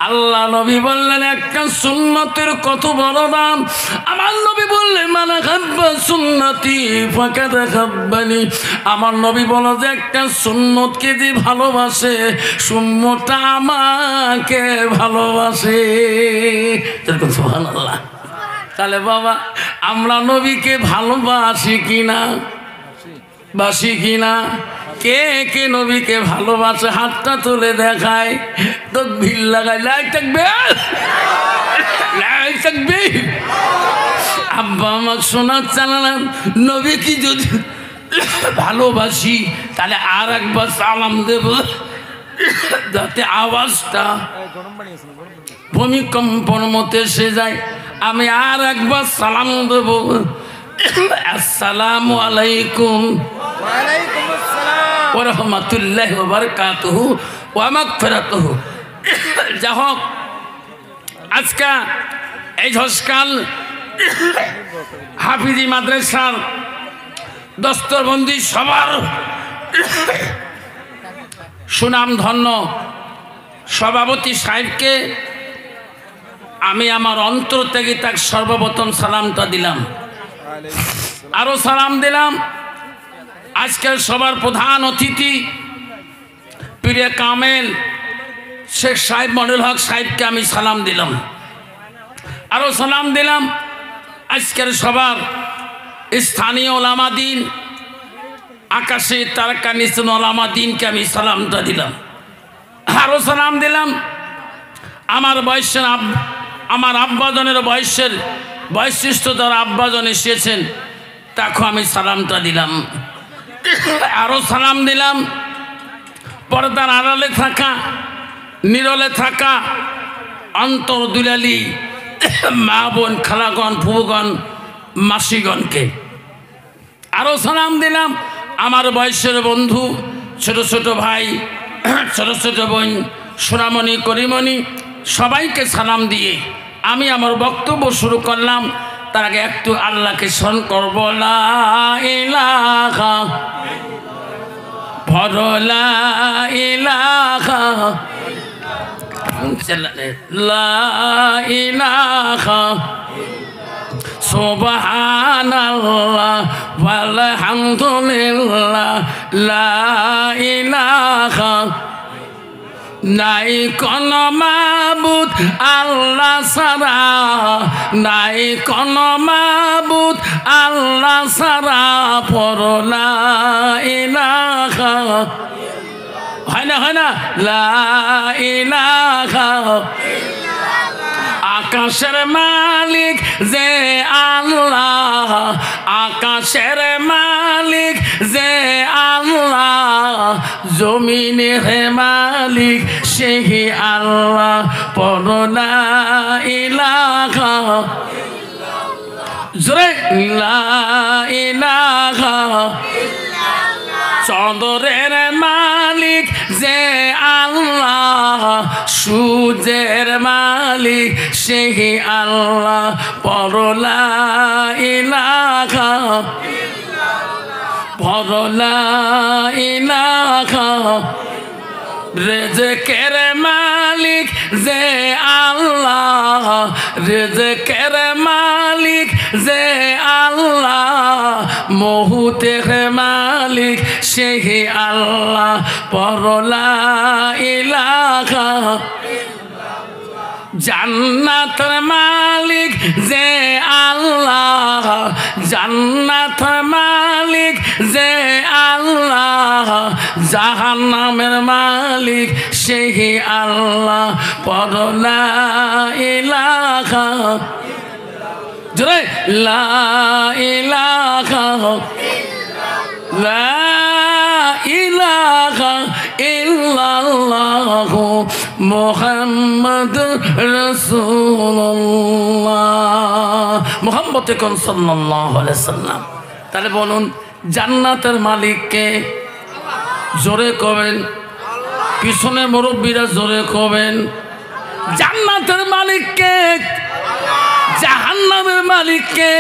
আল্লাহ নবী বললেন একটা সুন্নতের কত বড় দাম। আমার নবী বললেন মান হাব্বা সুন্নতি ফাকাদ হাব্বানি। আমার নবী বলো যে একটা সুন্নতকে যে ভালোবাসে সুন্নতটা আমাকে ভালোবাসে। সুবহানাল্লাহ। তাহলে বাবা আমরা নবীকে ভালোবাসি কিনা? বাসি কিনা? কে কে নবীকে ভালোবাসে হাতটা তুলে দেখায়। তো ভিড় লাগায় লাই থাকবে, লাই থাকবে। আব্বা আমার শোনার চালালাম নবীকে যদি ভালোবাসি তাহলে আর একবার সালাম দেব যাতে আওয়াজটা ভূমিকম্পর মতো এসে যায়। আমি আর একবার সালাম দেব, আসসালামু আলাইকুম ওয়া রাহমাতুল্লাহি ওয়া বারাকাতুহু ওয়া মাগফিরাতুহু। যা হোক আজকে এই ঝসকাল হাফিজি মাদ্রাসার দস্তরবন্দি সবার সুনাম ধন্য সভাপতি সাহেবকে আমি আমার অন্তর থেকে তার সর্বপ্রথম সালামটা দিলাম। আরো সালাম দিলাম আজকের সবার প্রধান অতিথি পীরে কামেল শেখ সাহেব মনিরুল হক সাহেবকে আমি সালাম দিলাম। আরো সালাম দিলাম আজকের সবার স্থানীয় ওলামা দ্বীন আকাশে তারকা নিচন ওলামা দ্বীনকে আমি সালামটা দিলাম। আরো সালাম দিলাম আমার বয়সের আমার আব্বাজনের বয়সিষ্ঠ যারা আব্বাজন এসেছেন তাকে আমি সালামটা দিলাম। আরো সালাম দিলাম পর্দার আড়ালে থাকা নীরলে থাকা অন্তর দুলালি মা বোন খালাগণ ফুবগণ মাসিগণকে। আরো সালাম দিলাম আমার বয়সের বন্ধু ছোট ছোট ভাই ছোট ছোট বোন সোনামণি করিমণি সবাইকে সালাম দিয়ে আমি আমার বক্তব্য শুরু করলাম। তার আগে একটু আল্লাহকে স্মরণ করবো। লা ইলাহা লা ইলাহা লা ইলাহা সুবহানাল্লাহ ওয়ালহামদুলিল্লাহ লা ইলাহা নাই কোন মাবুদ আল্লাহ ছাড়া, নাই কোন মাবুদ আল্লাহ ছাড়া পড়ো লা ইলাহা। হয় না লা ইলাহা। আকাশের মালিক যে আল্লাহ, আকাশের মালিক যে আল্লাহ, জমিনের মালিক সেই আল্লাহ পড়ো লা ইলাহা। জোরে লা ইলাহা। চন্দ্রের মালিক যে আল্লাহ, সূর্যের মালিক সেই আল্লাহ পড়ো লা ইলাহা পড়ো লা ইলাহা। রিজকের মালিক যে আল্লাহ, রিজকের মালিক যে আল্লাহ, মহুতের মালিক সেই আল্লাহ পড়ো লা ইলাহা। জান্নাতের মালিক যে আল্লাহ, জান্নাতের মালিক যে আল্লাহ, জাহান্নামের মালিক সেই আল্লাহ পড়ো লা ইলাহা। জোরে লা ইলাহা লা ইলাহা ইল্লাল্লাহু মুহাম্মাদুর রাসূলুল্লাহ। মুহাম্মদ সাল্লাল্লাহু আলাইহি সাল্লাম। তাহলে বলুন জান্নাতের মালিককে? জোরে কবেন। পিছনে মুরব্বীরা জোরে কবেন। জান্নাতের মালিককে? জাহান্নামের মালিককে?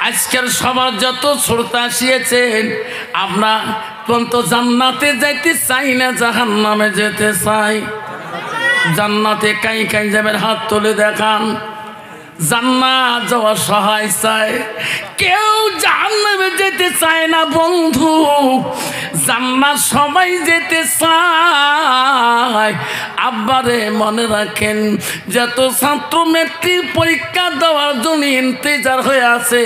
আজকের সবার যত শ্রোতা আসিয়েছেন আমরা তো জান্নাতে যাইতে চাই না জাহান্নামে যেতে চাই? জান্নাতে কাই কাই যাবেন হাত তুলে দেখান। জান্নাত যাওয়া সহায় চায়, কেউ জাহান্নামে যেতে চায় না বন্ধু, জান্নাত সবাই যেতে চায়। আব্বারে মনে রাখেন, যত ছাত্র মেট্রিক পরীক্ষা দেওয়ার জন্য ইন্তজার হয়ে আছে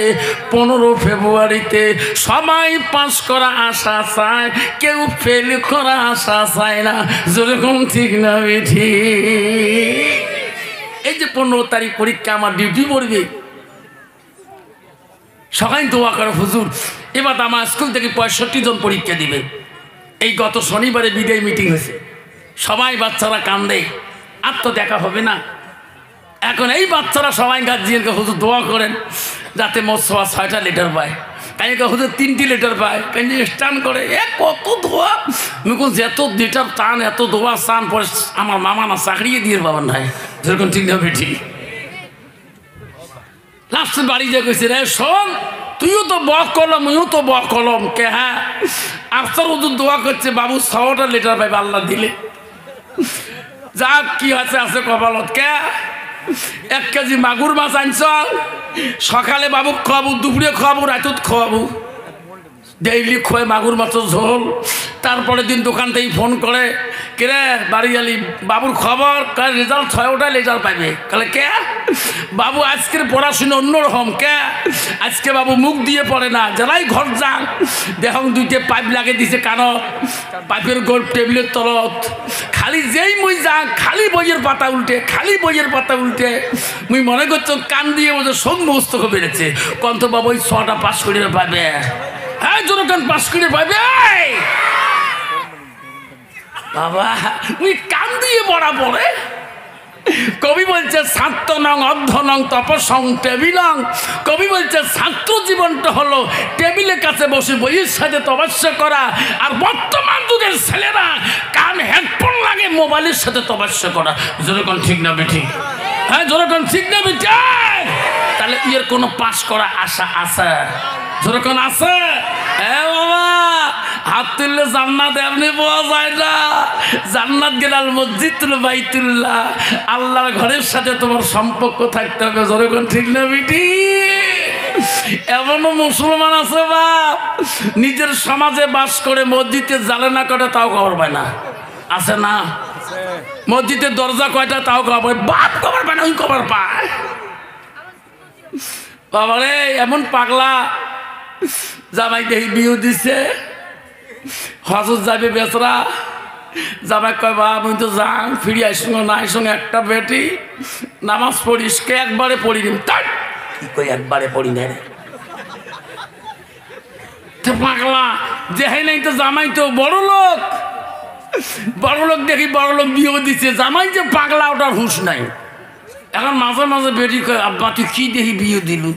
15 ফেব্রুয়ারিতে, সবাই পাস করা আশা চায়, কেউ ফেল করা আশা চায় না। যেরকম ঠিক না বেঠি? এই যে 15 তারিখ পরীক্ষা, আমার ডিউটি পড়বে, সবাই দোয়া করে হুজুর এবার আমার স্কুল থেকে 65 জন পরীক্ষা দিবে। এই গত শনিবারে বিদায় মিটিং হয়েছে, সবাই বাচ্চারা কান্দে, আর তো দেখা হবে না। এখন এই বাচ্চারা সবাই গার্জিয়ানকে হুজুর দোয়া করেন যাতে মোট 6টা লেটার পায়, কাইকে হুজুর 3টি লেটার পায়, কাইকে স্টান করে কত দোয়া। মুকুল যত লেটার টান, এত দোয়া চান, পরে আমার মামা না চাকরিয়ে দিয়ে বাবার নাই। যেরকম ঠিক না বেঠি? লাস্টে বাড়ি যে কইছে, রে শোন, তুইও তো বক কলম, মুইও তো বক কলম, কে হ্যাঁ আফসার হুজুর দোয়া করছে বাবু 6টা লেটার পাইবে আল্লাহ দিলে। যাক কি আছে আছে কপালত, কে 1 কেজি মাগুর মাছ আনছ, সকালে বাবু খাওয়াবো, দুপুরে খাওয়াবো, রাতত খাওয়াবো, ডেইলি খোয়ে মাগুর মাছের ঝোল। তারপরে দিন দোকান থেকে ফোন করে, কেরে বাড়ি আলি বাবুর খবর, কাল রেজাল্ট 6টা রেজাল্ট পাইবে। কালে কে বাবু আজকের পড়াশুনো অন্যরকম, কে আজকে বাবু মুখ দিয়ে পড়ে না, যারাই ঘর যান দেখুন 2টে পাইপ লাগে দিছে কানত, পাইপের গোল টেবিলের তলত, খালি যেই মুই যান খালি বইয়ের পাতা উল্টে, খালি বইয়ের পাতা উল্টে। মুই মনে করছো কান দিয়ে ওদের সব মস্তক বেড়েছে, কন্ত বাবু ওই 6টা পাস করে পাবে। হ্যাঁ জনগণ পাস করে পাবে বাবা, উনি কান দিয়ে পড়া পড়ে। কবি বলছে ছাত্র নং অর্ধ নং তপসং টেবিলং। কবি বলছে ছাত্র জীবনটা হলো টেবিলের কাছে বসে বইয়ের সাথে তপস্যা করা, আর বর্তমান যুগের ছেলেরা কান হেডফোন লাগে মোবাইলের সাথে তপস্যা করা। যেরকম ঠিক না বেঠি? হ্যাঁ যেরকম ঠিক না বেঠি? তাহলে এর কোনো পাস করা আশা আছে? যেরকম আছে? হ্যাঁ বাবা, হাত তুললে জান্নাত এমনি পাওয়া যায় না। জান্নাত গেলাল মসজিদুল বাইতুল্লাহ, আল্লাহর ঘরের সাথে তোমার সম্পর্ক থাকতে হবে। যেরকম ঠিক না বেটি? এমনও মুসলমান আছে বাপ, নিজের সমাজে বাস করে মসজিদে জ্বালে না করে তাও খবর পায় না। আছে না? মসজিদের দরজা কয়টা তাও খবর পায়, বাপ খবর পায় না, ওই খবর পায়। বাবারে এমন পাগলা, জামাই দেখি বিয়ে দিছে, হজত যাবে বেচরা, জামাই কয় বা আমি তো যান ফিরে আইসুন না, আইসুন একটা বেটি নামাজ পড়িস, কে একবারে পড়িনি, তাই কি কই একবারে পড়ি না রে পাগলা। দেখাই নাই তো জামাই তো বড় লোক, বড় লোক দেখি বড় লোক বিয়ে দিচ্ছে, জামাই যে পাগলা ওটার হুঁশ নাই। এখন মাঝে মাঝে বেটি কয় আব্বা তুই কি দেখি বিয়ে দিলু,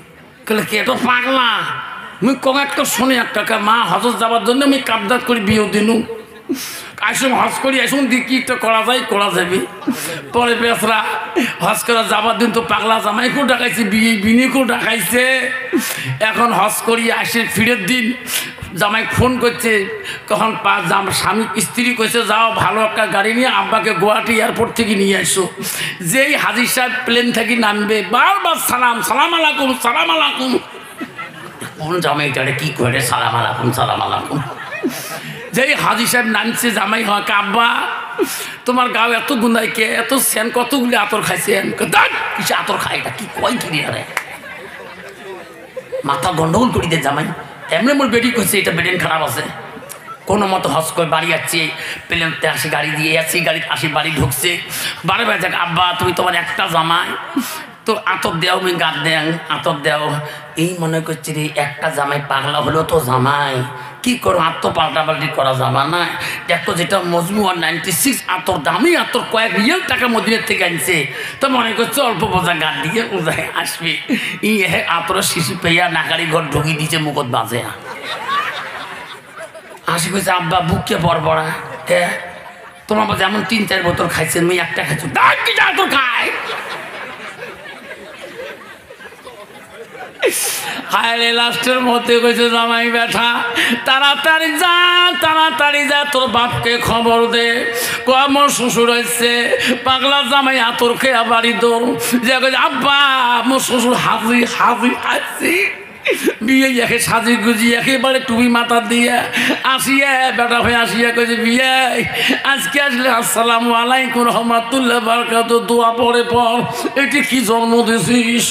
কেলে কে তো পাগলা। মুই কম একটা শুনি একটা মা হজত যাবার জন্য আমি কাবদাত করে বিয়ে দিলু, আইসুন হজ করি আইসুন দি কি একটা করা যায় করা যাবে। পরে বেসরা হজ করা যাবার দিন তো পাগলা জামাইকেও ডাকাইছে, বিনিকেও ডাকাইছে। এখন হজ করি আসে ফিরের দিন জামাই ফোন করছে, কখন স্বামী স্ত্রী কইছে যাও ভালো একটা গাড়ি নিয়ে আব্বাকে গুয়াহাটি এয়ারপোর্ট থেকে নিয়ে আসো। যেই হাজির সাহেব প্লেন থেকে নামবে বারবার সালাম, সালাম আলাইকুম, সালাম আলাইকুম। কোন জামাইটারে কি করে সালাম আলাইকুম, সালাম আলাইকুম। যেই হাজি সাহেব নামছে জামাই হয় আব্বা তোমার গাও এত গুন্দাই কে, এত সেন কতগুলি আতর খাইছেন, কিছু আতর খাই এটা কি কয় কিনে আরে মাথা গন্ডগোল করি দে জামাই। এমনি মোর বেটি করছে এটা বেডেন খারাপ আছে, কোনো মতো হস করে বাড়ি যাচ্ছে, প্লেনতে আসি গাড়ি দিয়ে আসি, গাড়ি আসি বাড়ি ঢুকছে, বারে বারে যাক আব্বা তুমি তোমার একটা জামাই তো আতর দেও, আমি গাত দেন আতর দেও। এই মনে করছি রে একটা জামাই পাগলা হলো তো জামাই কি করো, আত্ম পাল্টাপাল্টি করা যাবা না। দেখো যেটা মজমুয়া 96 আতর দামি আতর কয়েক রিয়েল টাকা মদিনের থেকে আনছে, তো মনে করছে অল্প বোঝা গান দিয়ে বোঝায় আসবে। ই আতরের শিশু পেয়া নাকারি ঘর ঢুকিয়ে দিচ্ছে মুখত বাজে আসি কইছে আব্বা বুককে বড়বড়া কে তোমার যেমন 3-4 বোতল খাইছেন আমি একটা খাইছো আতর খায়। হায়রে লাস্টের মধ্যে কইছে জামাই বেটা তাড়াতাড়ি যা তোর বাপকে খবর দে আমার শ্বশুর হয়েছে পাগলা জামাই আতর খেয়া বাড়ি দৌড় যে কইছে আব্বা আমার শ্বশুর হাজি বিয়ে একে সাজি গুজি একেবারে টুপি মাথা দিয়ে আসিয়া বেটা ভাই আসিয়া কইছে বিয়ে আজকে আসলে আসসালামু আলাইকুম রহমাতুল্লাহ বারাকাতুহু দোয়া পড়ে পর এটি কি জন্ম দিছিস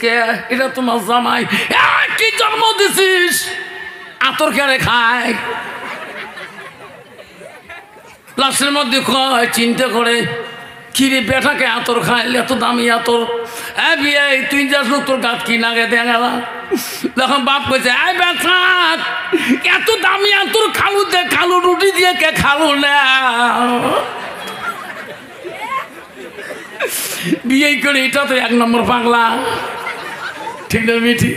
কে এটা তোমার জামাই কি জন্ম দিছিস আতর কেড়ে খায় লাশের মধ্যে কয় চিন্তা করে কিরে বেটাকে আতর খাইলে এত দামি আতর বিয়ে তুই যাস তোর গাছ কি নাগে দেখা তখন বাপ কইছে বেটা এত দামি আতর খালু রুটি দিয়ে কে খালু না বিয়ে করে এটা তো 1 নম্বর পাগলা ঠিক না মিঠি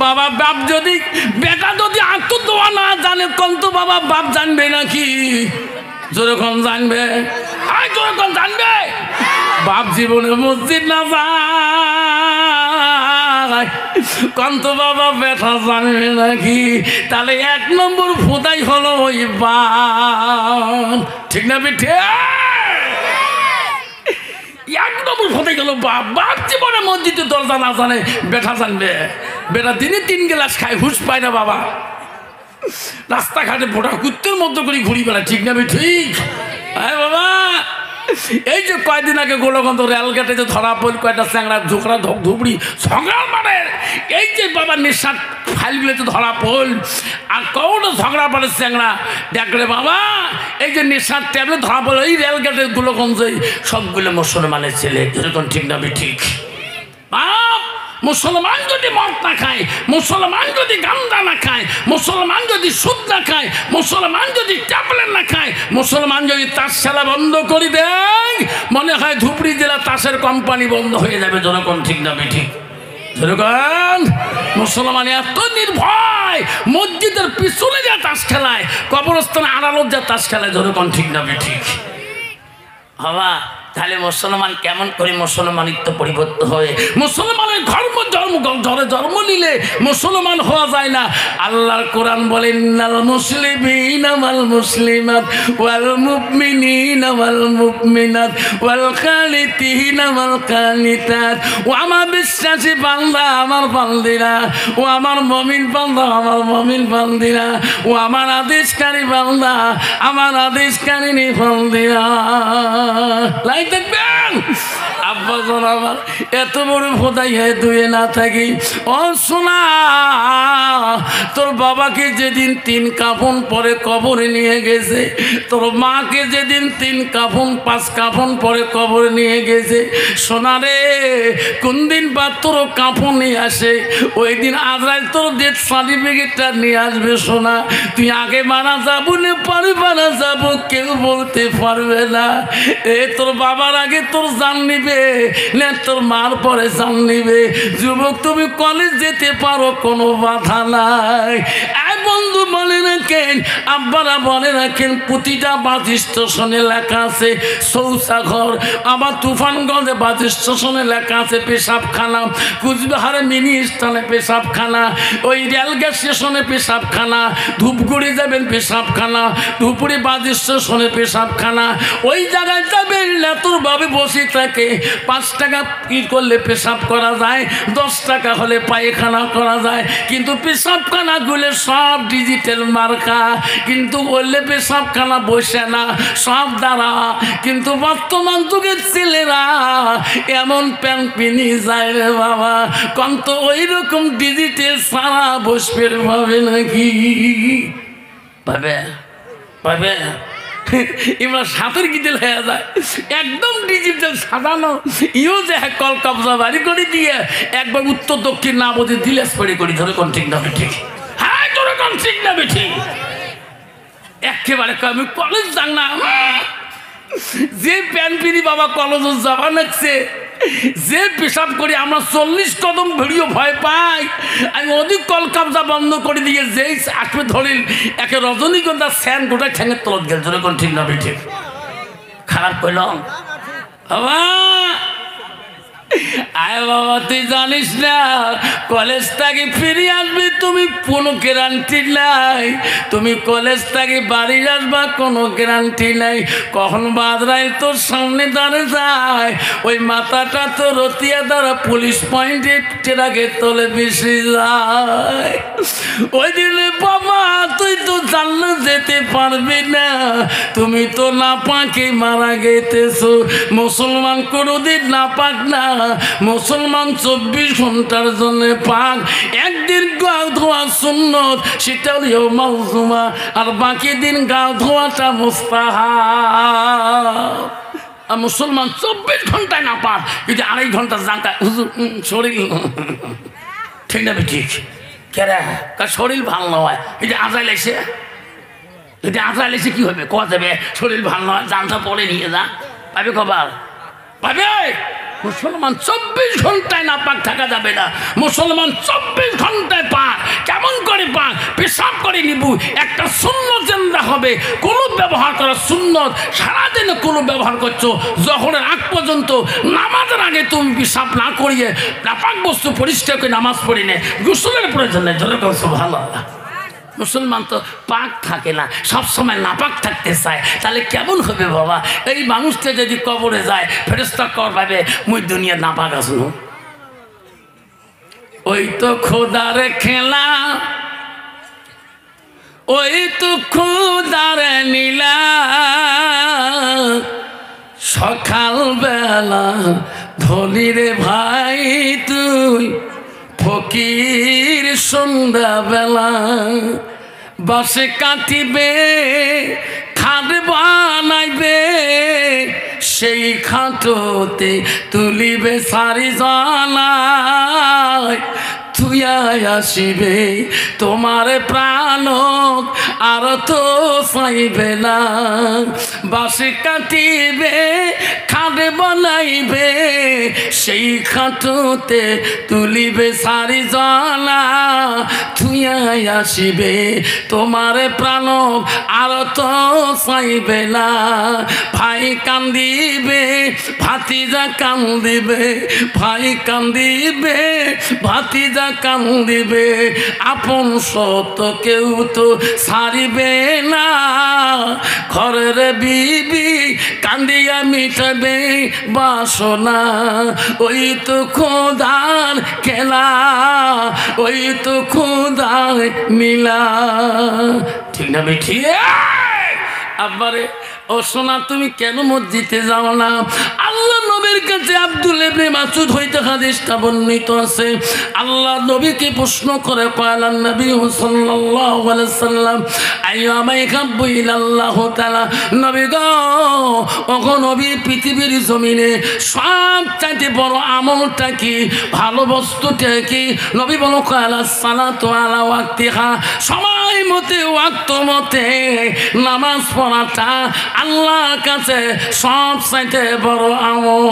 বাবা বাপ যদি বেটা যদি আতর দেওয়া না জানে কোন তো বাবা বাপ জানবে নাকি যখন জানবে যখন জানবে বাপ জীবনে মসজিদ না যায় কন্ত বাবা বেটা জানবে নাকি তাহলে 1 নম্বর ফোদাই হলো ওই বাপ ঠিক না মিঠে 1 নম্বর ফোদাই গেল বাপ বাপ জীবনে মসজিদে দরজা না জানে বেটা জানবে বেটা দিনে 3 গ্লাস খায় হুশ পায় না বাবা রাস্তাঘাটে ভোটা কুত্তের মতো করে ঘুরি বেড়ায় ঠিক না ঠিক হ্যাঁ বাবা এই যে কয়দিন আগে গোলগন্ধ রেলগেটে যে ধরা পড়ল কয়টা চ্যাংড়া ঝোকরা ধুবড়ি ঝগড়া মানে এই যে বাবা নেশার ফাইলগুলোতে ধরা পড়ল আর কৌটা ঝগড়া পড়ে চ্যাংড়া দেখলে বাবা এই যে নেশার ট্যাবলেট ধরা পড়ল এই রেলগেটের গোলগঞ্জে সবগুলো মুসলমানের ছেলে যেরকম ঠিক না ঠিক বাপ মুসলমান যদি মদ না খায় মুসলমান যদি গান্দা না খায় মুসলমান যদি সুদ না খায় মুসলমান যদি ট্যাবলেট না খায় মুসলমান যদি তাস খেলা বন্ধ করে দেয় মনে হয় ধুবড়ি জেলা তাসের কোম্পানি বন্ধ হয়ে যাবে জনগণ ঠিক না ঠিক জনগণ মুসলমান এত নির্ভয় মসজিদের পিছনে যা তাস খেলায় কবরস্থানে আড়ালত যা তাস খেলায় জনগণ ঠিক না ঠিক হওয়া তাহলে মুসলমান কেমন করে মুসলমানিত্ব পরিবর্তন হয় মুসলমানের ঘরে জন্ম নিলে মুসলমান হওয়া যায় না আল্লাহর কোরআন বলেন ইন্নাল মুসলিমিনা ওয়াল মুসলিমাত ওয়াল মুমিনিনা ওয়াল মুমিনাত ওয়াল কানিতিনা ওয়াল কানিতাত ও আমার বিশ্বাসী বান্দা আমার বান্দিরা ও আমার মুমিন বান্দা আমার মুমিন বান্দিরা ও আমার আদেশকারী বান্দা আমার আদেশকারী বান্দিরা দেখবেন আব্বা আমার এত বড় ফোদাই হয়ে ধুয়ে না থাকি ও সোনা তোর বাবাকে যেদিন 3 কাফন পরে কবরে নিয়ে গেছে তোর মাকে যেদিন 3 কাফন 5 কাফন পরে কবরে নিয়ে গেছে সোনা রে কোন দিন বা তোর কাফন নিয়ে আসে ওই দিন আজরাইল তোর ডেথ সার্টিফিকেটটা নিয়ে আসবে সোনা তুই আগে মারা যাবো না পরে মারা যাবো কেউ বলতে পারবে না এ তোর বাবার আগে তোর জান নিবে না তোর মার পরে জান নিবে যুবক তুমি কলেজ যেতে পারো কোনো বাধা নাই বন্ধু বলে রাখেন আব্বারা বলে রাখেন প্রতিটা বাস স্টেশনে লেখা আছে শৌচাঘর আবার তুফানগঞ্জে বাস স্টেশনে লেখা আছে পেশাবখানা কুচবিহারে মিনি স্থানে পেশাবখানা ওই রেলগেট স্টেশনে পেশাবখানা ধূপগুড়ি যাবেন পেশাবখানা ধুপুরি বাস স্টেশনে পেশাবখানা ওই জায়গায় যাবেন তোর ভাবে বসে থাকে 5 টাকা কি করলে পেশাব করা যায় 10 টাকা হলে পায়খানা করা যায় কিন্তু পেশাবখানাগুলো সব ডিজিটাল মার্কা কিন্তু বললে পেশাবখানা বসে না সব দ্বারা কিন্তু বর্তমান যুগের ছেলেরা এমন প্যান্ট পিনি যায় রে বাবা কন্ত ওই রকম ডিজিটাল সারা বসবে ভাবে নাকি ভাবে ভাবে এবার সাঁতার গিটেল হয়ে যায় একদম ডিজিটাল সাজানো ইও যে কল কবজা বাড়ি করে দিয়ে একবার উত্তর দক্ষিণ না বোঝে দিলেস পড়ে করি ধরে কোন ঠিক না ঠিক হ্যাঁ ধরে কোন ঠিক না ঠিক একেবারে আমি কলেজ যান না যে প্যান পিনি বাবা কলেজ যাবা লাগছে যে পেশাব করি আমরা 40 কদম ভিডিও ভয় পাই আমি অধিক কল কাবজা বন্ধ করে দিয়ে যেই আসবে ধরিল একে রজনীগন্ধা স্যান গোটা ঠ্যাঙের তলত গেল ধরে কোন ঠিক না ঠিক খারাপ কইলাম বাবা আয় বাবা তুই জানিস না কলেজ থেকে ফিরে আসবি তুমি কোনো গ্যারান্টি নাই, তুমি কলেজ থেকে বাড়ি আসবা কোনো গ্যারান্টি নাই, কখন বাদরাই তোর সামনে দাঁড়িয়ে যায় ওই মাথাটা তো রতিয়া দ্বারা পুলিশ পয়েন্টে ট্রাকে তোলে বেশি যায়। ওই দিনে বাবা তুই তো জানলে যেতে পারবি না, তুমি তো নাপাকে মারা গেতেছো। মুসলমান কোনোদিন নাপাক না, মুসলমান 24 ঘন্টার জন্য পাক। একদিন গা ধোয়া সুন্নত সেটাও ইয়াউমুল জুমা, আর বাকি দিন গা ধোয়াটা মুস্তাহাব। আর মুসলমান 24 ঘন্টায় না পাক, যদি 2.5 ঘন্টা জানটা শরীর ঠিক না ঠিক কেরা কার শরীর ভালো নয়, যদি আজাইল এসে যদি আজাইল এসে কি হবে কোয়া যাবে শরীর ভালো নয় জানটা পরে নিয়ে যা পাবে কবার পাবে। মুসলমান 24 ঘন্টায় না পাক থাকা যাবে না, মুসলমান 24 ঘন্টায় পাক। কেমন করে পাক? পেশাব করে নিব, একটা সুন্নত জিন্দা হবে। কোনো ব্যবহার করা সুন্নত, সারাদিনে কোনো ব্যবহার করছো যখনের আগ পর্যন্ত নামাজের আগে তুমি পেশাব না করিয়ে নাপাক বস্তু পরিষ্কার করে নামাজ পড়ি নে, গোসলের প্রয়োজন নেই। জোরে করছো ভালো। মুসলমান তো পাক থাকে না, সবসময় নাপাক থাকতে চায়, তাহলে কেমন হবে বাবা? এই মানুষটা যদি কবরে যায় ফেরেশতা কর পাবে মুই দুনিয়া নাপাক আসলো। ওই তো খোদার খেলা, ওই তো খোদার নীলা, সকালবেলা ধলি রে ভাই তুই ফকির, সন্ধ্যাবেলা বাসে কাটিবে খাট বানাইবে, সেই খাটোতে তুলিবে সারি জানায়, তুই আসিবে তোমার প্রাণ আর তো চাইবে না, বাসে কাটিবে খাট বানাইবে, সেই খাটোতে তুলিবে সারি জানা, তুই আসিবে তোমার প্রাণ আর তো চাইবে না, ভাই কান্দিবে ভাতিজা কান্দিবে, ভাই কান্দিবে ভাতিজা কান্দিবে, আপন সত কেউ তো ছাড়িবে না, ঘরের বিবি কান্দিয়া মিটাবে বাসনা, ওই তো খোদার খেলা, ওই তো খোদার নীলা। ঠিক না বেঠিক? আব্বারে ও সোনা তুমি কেন মসজিদে যাও না? আল্লাহ নবীর কাছে আব্দুল ইবনে মাসউদ হইতে হাদিসটা বর্ণিত আছে। আল্লাহ নবীকে প্রশ্ন করে কয়লান নবী সাল্লাল্লাহু আলাইহি সাল্লাম আইয়ামা ইয়াহাব্বু ইলাল্লাহু তাআলা, নবী গো ওগো নবী পৃথিবীর জমিনে সবচাইতে বড় আমলটা কি, ভালো বস্তুটা কি? নবী বলো কয়লা সালাতু আলা ওয়াক্তিহা, সময় মতে ওয়াক্ত মতে নামাজ পড়াটা আল্লাহর কাছে সবচাইতে বড় আমল।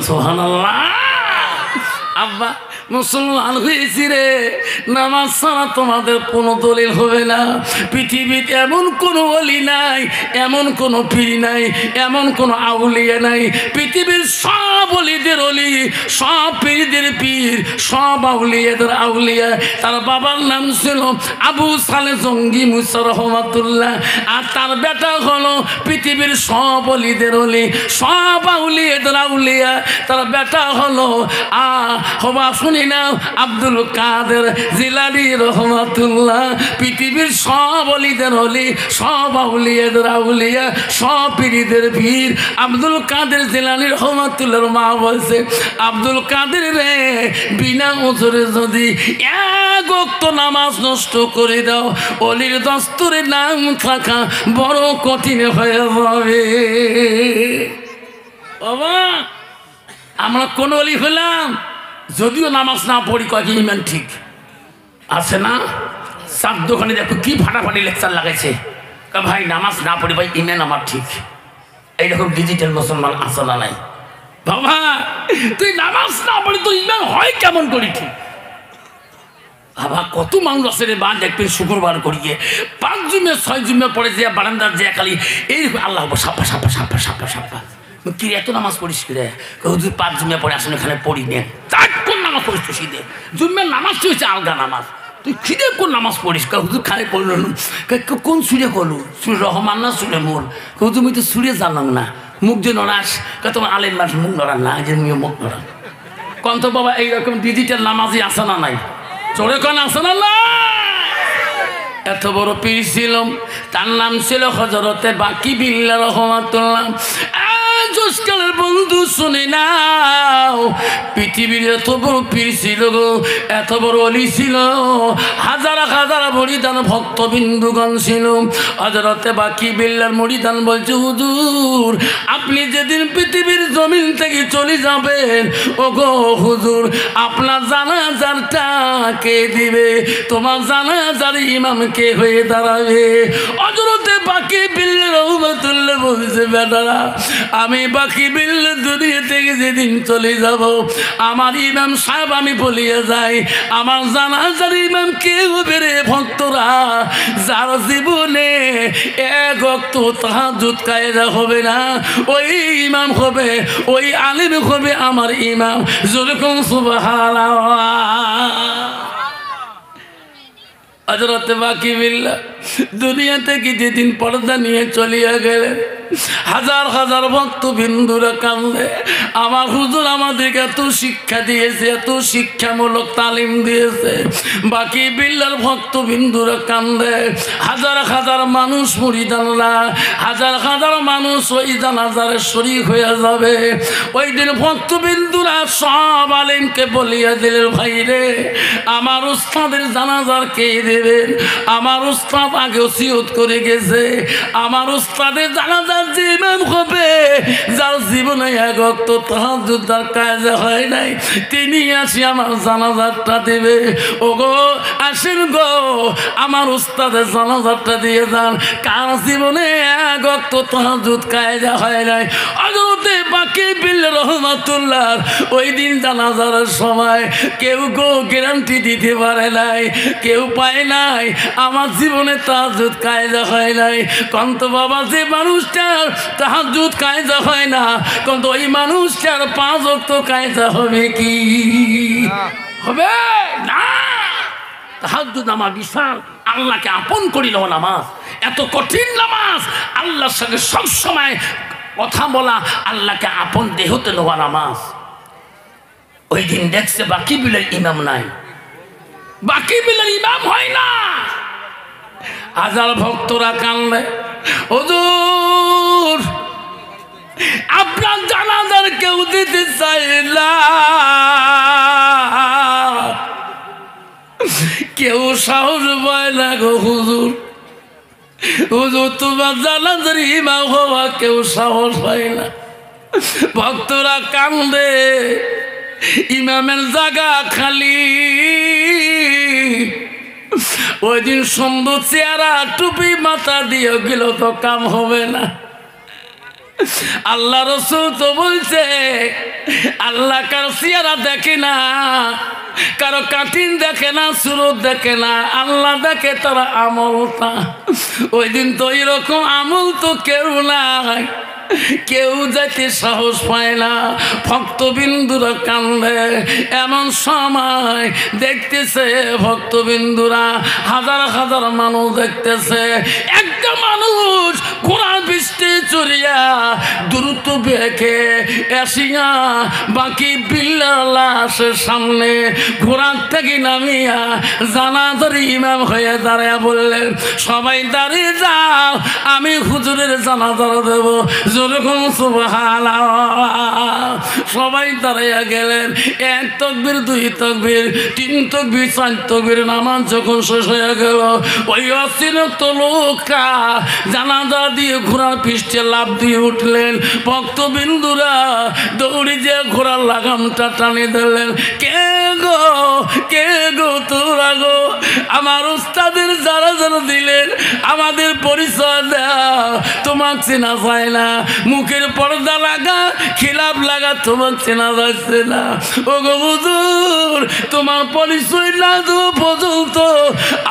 সুবহানাল্লাহ। আব্বা মুসলমান হয়েছি রে, নামাজ ছাড়া তোমাদের কোনো দলিল হবে না। পৃথিবীতে এমন কোনো ওলি নাই, এমন কোনো পীর নাই, এমন কোনো আউলিয়া নাই। পৃথিবীর সব ওলিদের ওলি, সব পীরদের পীর, সব আউলিয়াদের আউলিয়া। তার বাবার নাম ছিল আবু সালে জঙ্গি মুসা রহমাতুল্লাহ, আর তার বেটা হলো পৃথিবীর সব ওলিদের ওলি, সব আউলিয়াদের আউলিয়া। তার বেটা হলো হবা শুনি না আব্দুল কাদের জিলানী রহমাতুল্লাহ, পৃথিবীর সব ওলিদের ওলি, সব আউলিয়াদের আউলিয়া, সব পীরদের পীর। আব্দুল কাদের জিলানী রহমাতুল্লাহর মা বলছে, আব্দুল কাদের রে বিনা ওজরে যদি এক ওয়াক্ত নামাজ নষ্ট করে দাও, অলির দস্তরে নাম থাকা বড় কঠিন হয়ে যাবে। বাবা আমরা কোন অলি হলাম? যদিও নামাজ না পড়ি, কয়েক ইমান ঠিক আছে না? সাত দোকানে দেখো কি ফাটাফাটি লেকচার লাগাইছে, ভাই নামাজ না পড়ি ভাই ইমান আমার ঠিক। এইরকম ডিজিটাল মুসলমান আছে না নাই? বাবা তুই নামাজ না পড়ি তো ইমান হয় কেমন করি ঠিক? বাবা কত মানুষ আছে রে বা দেখবেন শুক্রবার করিয়ে 5 জুমে 6 জুমে পড়ে যে বারান্দার যে খালি এই আল্লাহ সাপা সাপা সাপা সাপা সাপা কি এত নামাজ পড়িস কি রে? হুজুর 5 জুম্মা পড়ে আসলে এখানে পড়ি নে। তার কোন নামাজ পড়িস তো শীতে? জুম্মার নামাজ হচ্ছে আলগা নামাজ, তুই খিদে কোন নামাজ পড়িস? হুজুর খানে পড়ল কোন সুরে করলু? সুরে রহমান না সুরে মোর? হুজুর আমি তো সুরে জানলাম না, মুখ যে নড়াস, তোমার আলেম মাস মুখ নড়ান না, যে মুখ নড়ান কন্ত বাবা। এইরকম ডিজিটাল নামাজই আসে না নাই? চোরে কোন আসে না না? এত বড় পীর ছিল, তার নাম ছিল হযরতে বাকি বিল্লাহ রাহমাতুল্লাহ। জোসকালের বন্ধু শুনে নাও, পৃথিবীর এত বড় পীর ছিল গো, এত বড় অলি ছিল, হাজার হাজার মরিদান ভক্তবিন্দুগণ ছিল। হযরতে বাকি বিল্লাহর মরিদান বলছে, হুজুর আপনি যেদিন পৃথিবীর জমিন থেকে চলে যাবেন, ও গো হুজুর আপনার জানাজারটা কে দিবে? তোমার জানাজার ইমাম কে হয়ে দাঁড়াবে? হযরতে বাকি বিল্লাহ রাহমাতুল্লাহ বলছে, বেটারা আমি বাকি বিল্লাহ দুনিয়া থেকে যেদিন চলে যাব, আমার ইমাম সাহেব আমি বলিয়ে যাই, আমার জানাজার ইমাম কে হবে রে ভক্তরা? যার জীবনে এক ওয়াক্ত তাহাজ্জুদ কায়েদা হবে না, ওই ইমাম হবে, ওই আলিম হবে আমার ইমাম। যেরকম সুবহানাল্লাহ। হযরতে বাকি বিল্লাহ দুনিয়া থেকে যেদিন পর্দা নিয়ে চলিয়া গেলেন, হাজার হাজার ভক্তবিন্দুরা কান্দে। আমার হুজুর আমাদেরকে এত শিক্ষা দিয়েছে, এত শিক্ষামূলক তালিম দিয়েছে। বাকি বিল্লাহর ভক্তবিন্দুরা কান্দে, হাজার হাজার মানুষ মুরিদানরা, হাজার হাজার মানুষ ওই জানাজারে শরীক হয়ে যাবে। ওই দিন ভক্তবিন্দুরা সব আলেমকে বলিয়া দিলেন, ভাই রে আমার উস্তাদের জানাজার কে দেবেন? আমার উস্তাদ আগে ওসিয়ত করে গেছে, আমার উস্তাদের জানাজার যে ইমাম হবে, যার জীবনে এক ওয়াক্ত তাহাজ্জুদ তার কাজে হয় নাই, তিনি আসি আমার জানাজারটা দেবে। ও গো আসেন গো, আমার উস্তাদের জানাজারটা দিয়ে যান, কার জীবনে এক ওয়াক্ত তাহাজ্জুদ কাজে হয় নাই। হযরতে বাকি বিল্লাহ রাহমাতুল্লাহ ওই দিন জানাজার সময় কেউ গো গ্যারান্টি দিতে পারে নাই, কেউ পায় নাই আমার জীবনে তাহাজ্জুদ কায়দা হয় নাই। কন্ত বাবা যে মানুষটার তাহাজ্জুদ কায়দা হয় না, কন্ত ওই মানুষটার 5 ওয়াক্ত কায়দা হবে কি? হবে না। তাহাজ্জুদ আমার বিশাল আল্লাহকে আপন করিল নামাজ, এত কঠিন নামাজ, আল্লাহর সঙ্গে সবসময় কথা বলা, আল্লাহকে আপন দেহতে নেওয়া নামাজ। ওই দিন দেখছে বাকি বিলের ইমাম নাই, বাকি বিলের ইমাম হয় না। হাজার ভক্তরা কান্দে, হুজুর আপনার জানাজার কেউ দিতে চাই না, কেউ সাহস পায় না গো হুজুর। হুজুর তোমার জানাজার ইমাম হওয়া কেউ সাহস পায় না। ভক্তরা কান্দে, ইমামের জায়গা খালি। ওই দিন সুন্দর চেহারা টুপি মাথা দিয়ে গেল তো কাম হবে না। আল্লাহ রাসূল তো বলছে, আল্লাহ কারো চেহারা দেখে না, কারো কাটিং দেখে না, সুরত দেখে না, আল্লাহ দেখে তারা আমলটা। ওই দিন তো এরকম আমল তো কেউ নাই, কেউ যাইতে সাহস পায় না। ভক্তবিন্দুরা কান্দে। এমন সময় দেখতেছে ভক্তবিন্দুরা, হাজার হাজার মানুষ দেখতেছে, একটা মানুষ ঘোড়ার বৃষ্টি চড়িয়া দ্রুত বেঁকে এসিয়া বাকি বিল্লাহর লাশের সামনে ঘোড়ার থেকে নামিয়া জানাজার ইমাম হয়ে দাঁড়ায় বললেন, সবাই দাঁড়িয়ে যাও, আমি হুজুরের জানাজা দেব। যেরকম সুবহানাল্লাহ। সবাই দাঁড়াইয়া গেলেন। 1 তাকবীর, 2 তাকবীর, 3 তাকবীর, 4 তাকবীর নামাজ যখন শেষ হয়ে গেল, ওই অসিনত লোকটা জানাজা দিয়ে ঘোড়ার পৃষ্ঠে লাফ দিয়ে উঠলেন। ভক্তবিন্দুরা দৌড়ি যে ঘোড়ার লাগামটা টানে দিলেন। কে গো, কে গো তোরা গো? আমার উস্তাদের যারা যারা দিলেন, আমাদের পরিচয় দাও, তোমার চেনা যায় না, মুখের পর্দা লাগা, খিলাপ লাগা, তোমার চেনা যাচ্ছে না। ও গো হুজুর, তোমার পরিচয় না দেওয়া পর্যন্ত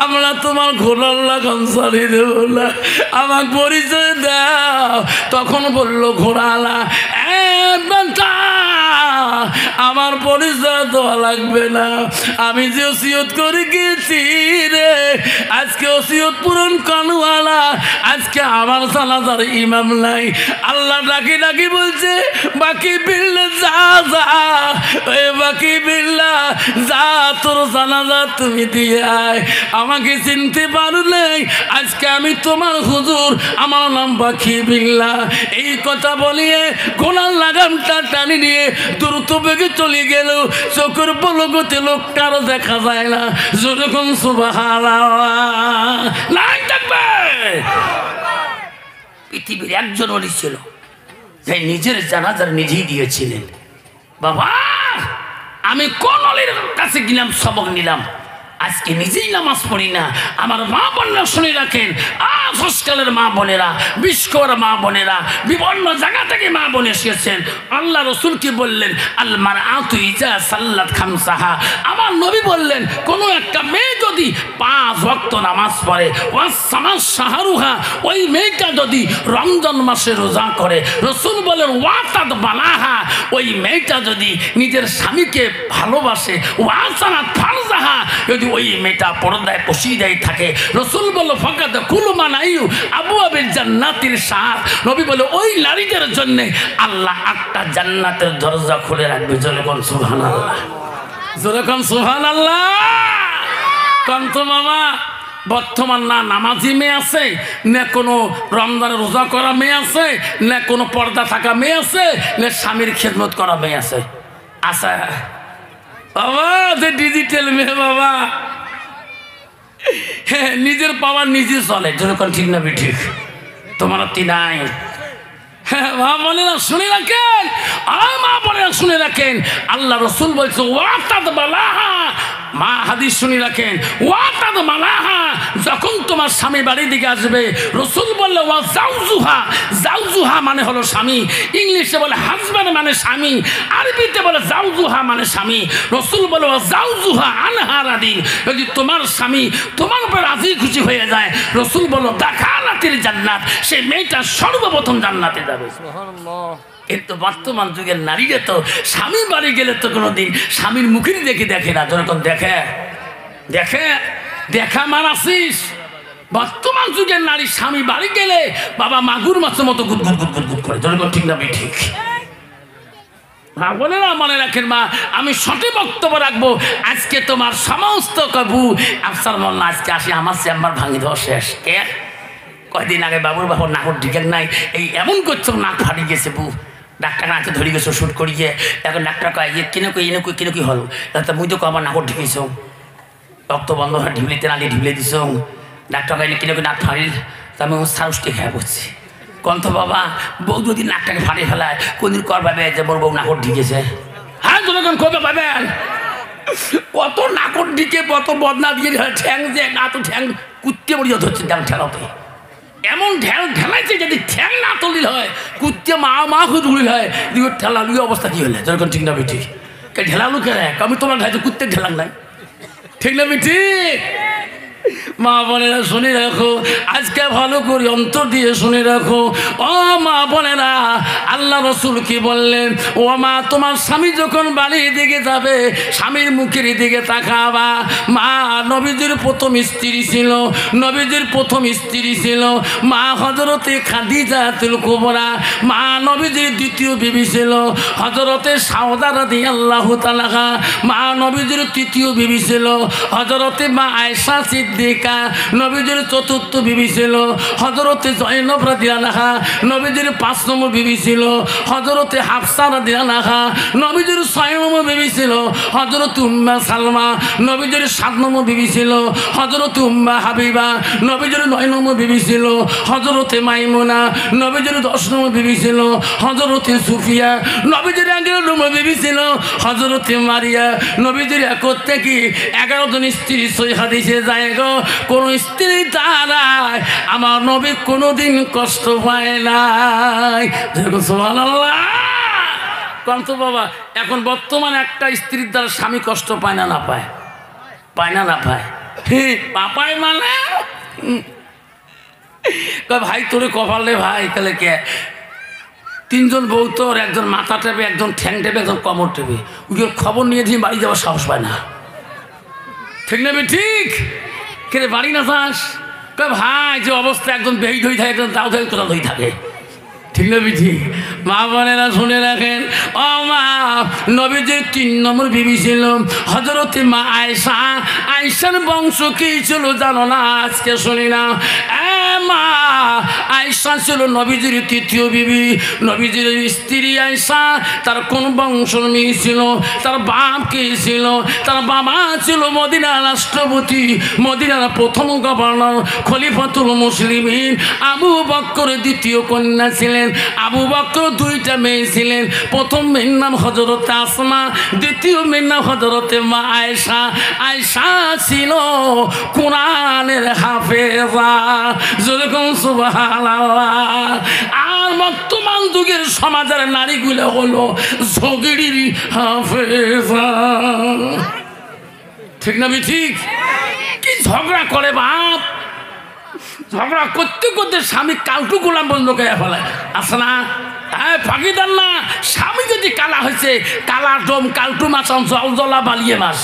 আমরা তোমার ঘোড়ার লাগাম ছাড়িয়ে দেব না, আমার পরিচয় দাও। তখন বলল ঘোড়ালা, আমার পরিচয় দেওয়া লাগবে না, আমি যে ওসিয়ত করে গেছি রে, আজকে ওসিয়ত পূরণ করওয়ালা, আজকে আমার জানাজার ইমাম নাই। আল্লাহ ডাকি ডাকি বলছে বাকি বিল্লা যা যা, ওই বাকি বিল্লা যা, তোর জানাজা তুমি দিয়ে আয়। আমাকে চিনতে পারো নাই, আজকে আমি তোমার হুজুর, আমার নাম বাকি বিল্লা। এই কথা বলিয়ে গোলার লাগামটা টানি নিয়ে দ্রুত বেগে চলে গেল। চোখের পলকতে লোকটার দেখা যায় না। যেরকম সুবহানাল্লাহ নাই থাকবে। পৃথিবীর একজন ওলি ছিল যে নিজের জানাজার নিজেই দিয়েছিলেন। বাবা আমি কোন অলির কাছে গেলাম, সবক নিলাম, আজকে নিজেই নামাজ পড়ি না। আমার মা বোনেরা শুনে রাখেন, হসকালের মা বোনেরা, বিস্কর মা বোনেরা, বিভিন্ন জায়গা থেকে মা বোন এসেছেন। আল্লাহ রসুল কি বললেন? আলমার আতু ইজা সাল্লাত খামসাহা। আমার নবী বললেন কোনো একটা মেয়ে যদি 5 ওয়াক্ত নামাজ পড়ে, ওয়াসামাস শাহরুহা, ওই মেয়েটা যদি রমজান মাসে রোজা করে, রসুল বলেন ওয়াতাদ বালাহা, ওই মেয়েটা যদি নিজের স্বামীকে ভালোবাসে, ওয়াসানাত ফারজাহা, যদি ওই মেয়েটা পর্দায় পশিদায় থাকে, রসুল বলল ফাকাত কুলু মানাইউ আবু আবিল জান্নাতির শাহ। নবী বলে ওই নারীদের জন্য আল্লাহ 8টা জান্নাতের দরজা খুলে রাখবে। যেরকম সুবহানাল্লাহ, যেরকম সুবহানাল্লাহ। কান্ত মামা বর্তমান না নামাজি মেয়ে আছে, না কোনো রমজানের রোজা করা মেয়ে আছে, না কোনো পর্দা থাকা মেয়ে আছে, না স্বামীর খেদমত করা মেয়ে আছে। আচ্ছা বাবা যে ডিজিটাল মেয়ে বাবা, হ্যাঁ নিজের পাওয়ার নিজে চলে। যেরকম ঠিক না ঠিক? তোমার নাই। হ্যাঁ মা বোনেরা শুনে রাখেন, মা বোনেরা শুনে রাখেন, আল্লাহ রসুল বলছে ওয়াতাদ বালাহা, মা হাদিস শুনে রাখেন, ওয়াতাদ বালাহা, যখন তোমার স্বামী বাড়ির দিকে আসবে, রসুল বললে ওয়া জাউজুহা, জাউজুহা মানে হলো স্বামী, ইংলিশে বলে হাজব্যান্ড মানে স্বামী, আরবিতে বলে জাউজুহা মানে স্বামী। রসুল বলে ওয়া জাউজুহা আনহা রাদিন, যদি তোমার স্বামী তোমার উপর রাজি খুশি হয়ে যায়, রসুল বলো দাখালাতিল জান্নাত, সেই মেয়েটা সর্বপ্রথম জান্নাতে যাবে। কিন্তু বর্তমান যুগের নারীরা তো স্বামী বাড়ি গেলে তো কোনোদিন স্বামীর মুখের দেখে না। যখন দেখে দেখা মানাসিস। বর্তমান যুগের নারী স্বামী বাড়ি গেলে বাবা মাগুর মাছের মতো গুদ করে। যখন ঠিক না ঠিক? বলে না, মনে রাখেন মা, আমি সঠিক বক্তব্য রাখবো। আজকে তোমার সমস্ত কবু আফসার মোল্লা আজকে আসি আমার চেম্বার ভাঙি দেওয়া শেষ। কে কয়দিন আগে বাবুর বাবুর নাকর ঢিকেন নাই, এই এমন করছো নাক ফাটি গেছে বু, ডাক্তার হাতে ধরে গেছো শুট করিয়ে। এখন ডাক্তার কয় কিনে কি হলো, মুই তো আমার নাকর ঢিকেছ, রক্ত বন্ধ হয়, ঢিবলিতে নালি ঢিবলে দিছ। ডাক্তার কয় কিনে নাক ফাড়িল, তা আমি সারসটি খেয়ে পড়ছি। কন্ত বাবা বউ যদি নাকটাকে ফাটে ফেলায় কোনদিন কর পাবে যে মোর বউ নাকর ঢিকেছে? হ্যাঁ যখন কবে পাবেন? কত নাকর ঢিকে কত বদনা দিয়ে ঠ্যাং যে না তো ঠ্যাং কুত্তে মরিয়া ধরছে ঠেলাতে, এমন ঢেলাইছে যদি ঠ্যাং না তলিল হয়, কুত্তে মা হুদুলিল হয়, ঠেলালু অবস্থা কি হলে? যখন ঠিক না বেঠি ঢেলালু কে রাখ, আমি তোমার ভাই কুত্তে ঢেলাম নাই, ঠিক না বেঠি? মা বোনেরা শুনে রাখো, আজকে ভালো করে অন্তর দিয়ে শুনে রাখো। ও মা বোনেরা, আল্লাহ রসুল কি বললেন? ও মা, তোমার স্বামী যখন বাড়ির দিকে যাবে, স্বামীর মুখের দিকে তাকাবা। মা নবীজির প্রথম স্ত্রী ছিল, মা হযরতে খাদিজাতুল কুবরা। মা নবীজির দ্বিতীয় বিবি ছিল হযরতে সাউদা রাদিয়াল্লাহু তাআলা। মা নবীজির তৃতীয় বিবি ছিল হযরতে মা আয়েশা সিদ্দিকা। নবীজির চতুর্থ বিবি ছিল হযরতে জয়নব রাদিয়াল্লাহা। নবীজির 5 নম্বর বিবি ছিল হযরতে হাফসা রাদিয়াল্লাহা। নবীজির 6 নম্বর বিবি ছিল হযরতে উম্মে সালমা। নবীজির 7 নম্বর বিবি ছিল হযরতে উম্মে হাবিবা। নবীজির 9 নম্বর বিবি ছিল হযরতে মাইমুনা। নবীজির 10 নম্বর বিবি ছিল হযরতে সুফিয়া। নবীজির 11 নম্বর বিবি ছিল হযরতে মারিয়া। নবীজির 1 থেকে 11 জন স্ত্রী সই হাদিসে যায় গো, কোন স্ত্রী দ্বারায় আমার নবী কোনোদিন কষ্ট পায় নাই। সুবহানাল্লাহ। কন্ত বাবা, এখন বর্তমানে একটা স্ত্রীর দ্বারা স্বামী কষ্ট পায় না পায়? পাপায় মানে ভাই তোরে কপালে ভাই, তাহলে কে তিনজন বউ তো একজন মাথা টেপে, একজন ঠ্যাং টেপে, একজন কমর টেপে। ওই খবর নিয়ে দিয়ে বাড়ি যাওয়ার সাহস পায় না। ঠিক না ঠিক? কে বাড়ি না যাস? ভাই যে অবস্থা, একজন বেহি ধই থাকে, একজন দাও ধরে কোথাও ধই থাকে। ঠিক না ঠিক? মা বোনেরা শুনে রাখেন, ও মা, নবীজির 3 নম্বর বিবি ছিল হযরতে মা আয়েশা। আয়েশার বংশ কি ছিল জানো না? আজকে শুনি না। মা আয়েশা ছিল নবীজির 3য় বিবি। নবীজির স্ত্রী আয়েশা, তার কোন বংশ মেয়ে ছিল? তার বাপ কে ছিল? তার বাবা ছিল মদিনার রাষ্ট্রপতি, মদিনার প্রথম গভর্নর খলিফাতুল মুসলিমিন আবু বকর। 2য় কন্যা ছিলেন আবু বকর। 2টা মেয়ে ছিলেন। প্রথম মেয়ের নাম হযরতে আসমা, 2য় মেয়ের নাম হযরতে মা আয়েশা। আয়েশা ছিল কোরআনের হাফেজা। যেরকম সুবহানাল্লাহ। আর বর্তমান যুগের সমাজের নারীগুলো হলো ঝগড়ির হাফেজা। ঠিক না ঠিক? কি ঝগড়া করে বাপ! ঝগড়া করতে করতে স্বামী কালটু গোলাম বন্ধ করে ফেলে। আছে না? ফাঁকিদার না? স্বামী যদি কালা হয়েছে, কালা ডোম কালটু মাছ, জল জলা বালিয়ে মাছ।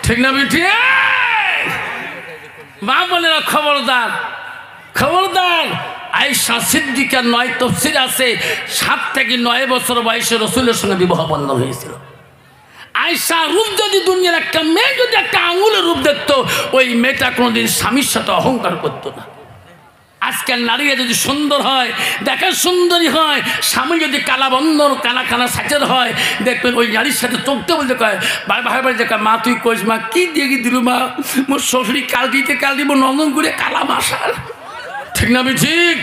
ঠিক না ঠিক? মা বোনেরা খবরদার, খবরদার। আয়েশা সিদ্দিকার 9 তাফসীর আছে, 7 থেকে 9 বছর বয়সে রাসূলের সঙ্গে বিবাহ বন্ধন হয়েছিল। আয়েশা রূপ যদি দুনিয়ার একটা মেয়ে যদি একটা আঙুলের রূপ দেখতো, ওই মেয়েটা কোনোদিন স্বামীর সাথে অহংকার করতো না। আজকাল নারীরা যদি সুন্দর হয়, দেখার সুন্দরী হয়, স্বামী যদি কালা বন্ধন কানা কানা সাচের হয়, দেখবেন ওই নারীর সাথে চলতে বলতে কয়, ভাই ভাই দেখা, মা তুই কইস, মা কি দিয়ে দিল মা, মোর শ্বশুরি কাল দিতে কাল দিব নন্দন করে কালা মাসাল। ঠিক না ঠিক?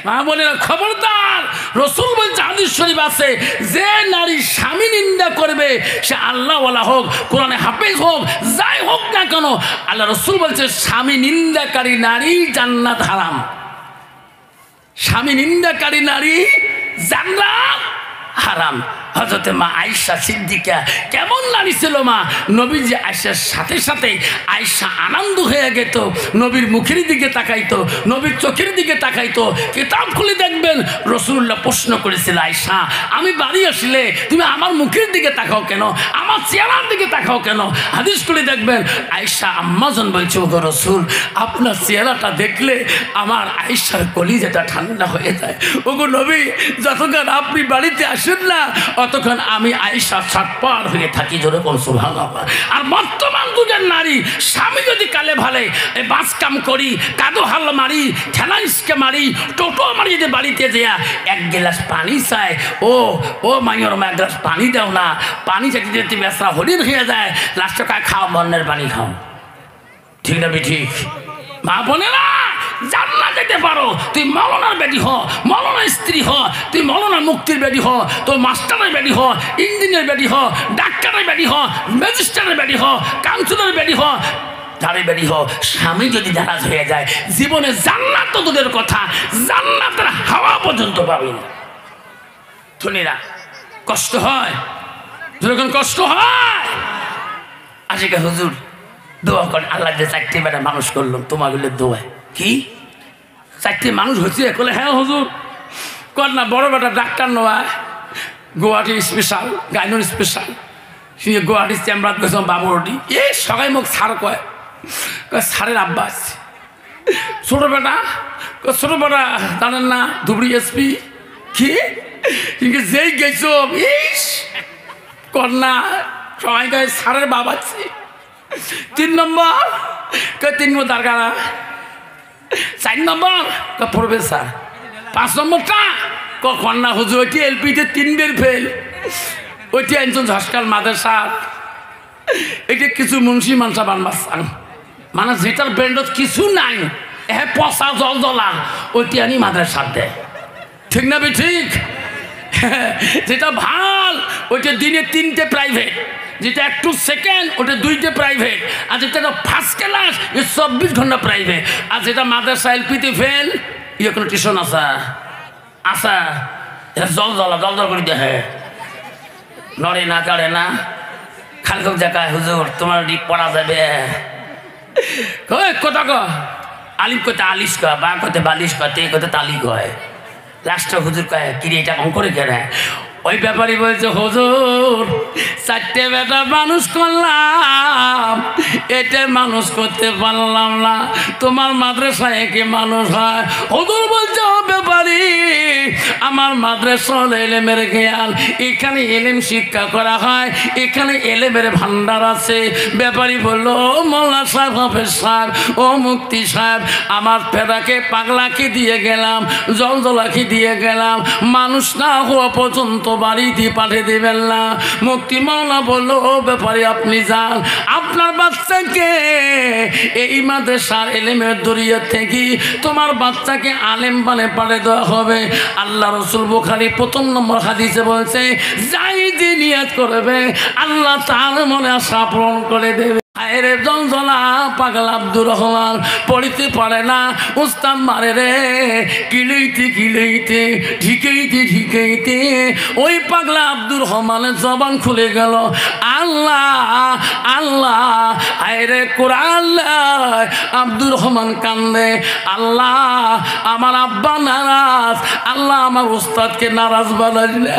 মা বোনেরা খবরদার। রাসূল বলছে, হাদিস শরীফ আছে, যে নারী স্বামী নিন্দা করবে সে আল্লাহওয়ালা হোক, কোরআনে হাফেজ হোক, যাই হোক না কেন, আল্লাহ রাসূল বলছে স্বামী নিন্দাকারী নারী জান্নাত হারাম। স্বামী নিন্দাকারী নারী জান্নাত হারাম। হযরতে মা আয়েশা সিদ্দিকা কেমন নারী ছিল মা! নবীজি আয়েশার সাথে সাথে আয়েশা আনন্দ হয়ে যেত, নবীর মুখের দিকে তাকাইতো, নবীর চোখের দিকে তাকাইতো। কিতাব খুলে দেখবেন রাসূলুল্লাহ প্রশ্ন করেছিল, আয়েশা আমি বাড়ি আসলে তুমি আমার মুখের দিকে তাকাও কেন, আমার চেহারার দিকে তাকাও কেন? হাদিস খুলে দেখবেন আয়েশা আম্মাজান বলছে, ওগো রাসূল, আপনার চেহারাটা দেখলে আমার আয়েশার কলিজাটা ঠান্ডা হয়ে যায়। ওগো নবী, যতক্ষণ আপনি বাড়িতে আসেন না, অতক্ষণ আমি আয়েশা ছটপট হয়ে থাকি। যেরকম সুবহানাল্লাহ। আর বর্তমান যুগের নারী স্বামী যদি কালে ভালে বাস কাম করি, কাদো হাল মারি, ঠেলাইসকে মারি, টোটো মারি, যদি বাড়িতে যেয়া 1 গ্লাস পানি চায়, ও মাইয়র মা 1 গ্লাস পানি দাও না, পানি চাইতে যেতে বেসরা হরিণ হয়ে যায়, লাস্টে কায় খাও বন্যের পানি খাও। ঠিক না ঠিক? মা বোনেরা, জান্নাত যেতে পারো, তুই মৌলানার বেটি হ, মৌলানার স্ত্রী হ, তুই মৌলানার মুক্তির বেটি হ, তোর মাস্টারের বেটি হ, ইঞ্জিনিয়ার বেটি হ, ডাক্তারের বেটি হ, ম্যাজিস্ট্রেটের বেটি হ, কাউন্সিলরের বেটি হ, যারে বেটি হ, স্বামী যদি নারাজ হয়ে যায়, জীবনে জান্নাত তো তোদের কথা, জান্নাতের হাওয়া পর্যন্ত পাবি না। শুনিরা, কষ্ট হয়, যখন কষ্ট হয়। আজকে হুজুর দোয়া করেন, আল্লাহ যে 4টে বেটা মানুষ করলাম তোমাগুলো দোয়ায়। কি 4টে মানুষ হচ্ছে? বলে হ্যাঁ হুজুর। কর না, বড় বেটা ডাক্তার নয়, গুয়াহাটি স্পেশাল, গাইনোর স্পেশাল, সে গুয়াহাটি চেম্বার গেছিলাম বাবুরটি। এই সবাই মুখ সার কয়, সারের আব্বা আছে। ছোটো বেটা জানেন না, ধুবড়ি এসপি। কি যেই গেছ কর না, সবাই কয় সারের বাবা আছে। 3 নম্বর 3 নম্বর দারগানা, 4 নম্বর প্রফেসর, 5 নম্বরটা কখন না হুজুর ওইটি এলপিতে 3 বের ফেল, ওইটি একজন ঝাসকাল মাদ্রাসা, এটা কিছু মুন্সি মানসা বানবাসান, মানে যেটার ব্র্যান্ডত কিছু নাই, পচা জল জ্বলা, ওইটি আনি মাদ্রাসা দেয়। ঠিক না ঠিক? যেটা ভাল ওইটা দিনে 3টে প্রাইভেট, যেটা একটু সেকেন্ড ওটা 2টে প্রাইভেট, আর যেটা ফার্স্ট ক্লাস 24 ঘন্টা প্রাইভেট, আর যেটা মাদ্রাসা এলপিতে ফেল ইয়ে কোনো টিউশন আসা জল জ্বলা জল জল করে দেখে, নড়ে না কাড়ে না, খালি জায়গায় হুজুর তোমার পড়া যাবে। কোথা ক আলিম কতে আলিশ কয়, বা কতে বালিশ কয়, তে কতে তালি কয়। লাস্টে হুজুর কয় কিরে এটা কম করে কেন? ওই ব্যাপারই বলছে হুজুর 4টে বেটা মানুষ করলাম, এটা মানুষ করতে পারলাম না, তোমার মাদ্রাসায় কি মানুষ হয়? হুজুর বলছে ও ব্যাপারী, আমার মাদ্রাসা হলো এলেমের জ্ঞান, এখানে এলেম শিক্ষা করা হয়, এখানে এলেমের ভান্ডার আছে। ব্যাপারী বলল ও মোল্লা সাহেব, হাফেজ সাহেব, ও মুফতি সাহেব, আমার পেটাকে পাগলাকে দিয়ে গেলাম, জলজলাকে দিয়ে গেলাম, মানুষ না হওয়া পর্যন্ত বাড়িতে পাঠিয়ে দেবেন না। মুফতি মাওলানা বলল ও ব্যাপারে আপনি যান, আপনার বাচ্চাকে এই মাদ্রাসার এলেমের দরিয়া থেকে তোমার বাচ্চাকে আলেম বানে পাঠিয়ে দেওয়া হবে। আল্লাহ রসুল বুখারী 1 নম্বর হাদিসে বলছে যাই যে নিয়ত করবে আল্লাহ তার মনে আশা পূরণ করে দেবে। আরে জঞ্জলা পাগল আব্দুর রহমান পড়িতে পারে না, উস্তাদ মারে রে কিলইতে কিলইতে ঢিকেইতে ঢিকেইতে ওই পাগলা আব্দুর রহমানের জবান খুলে গেল আল্লাহ আল্লাহ। আরে কোরআন আব্দুর রহমান কান্দে, আল্লাহ আমার আব্বা নারাজ, আল্লাহ আমার উস্তাদকে নারাজ বানাইলে,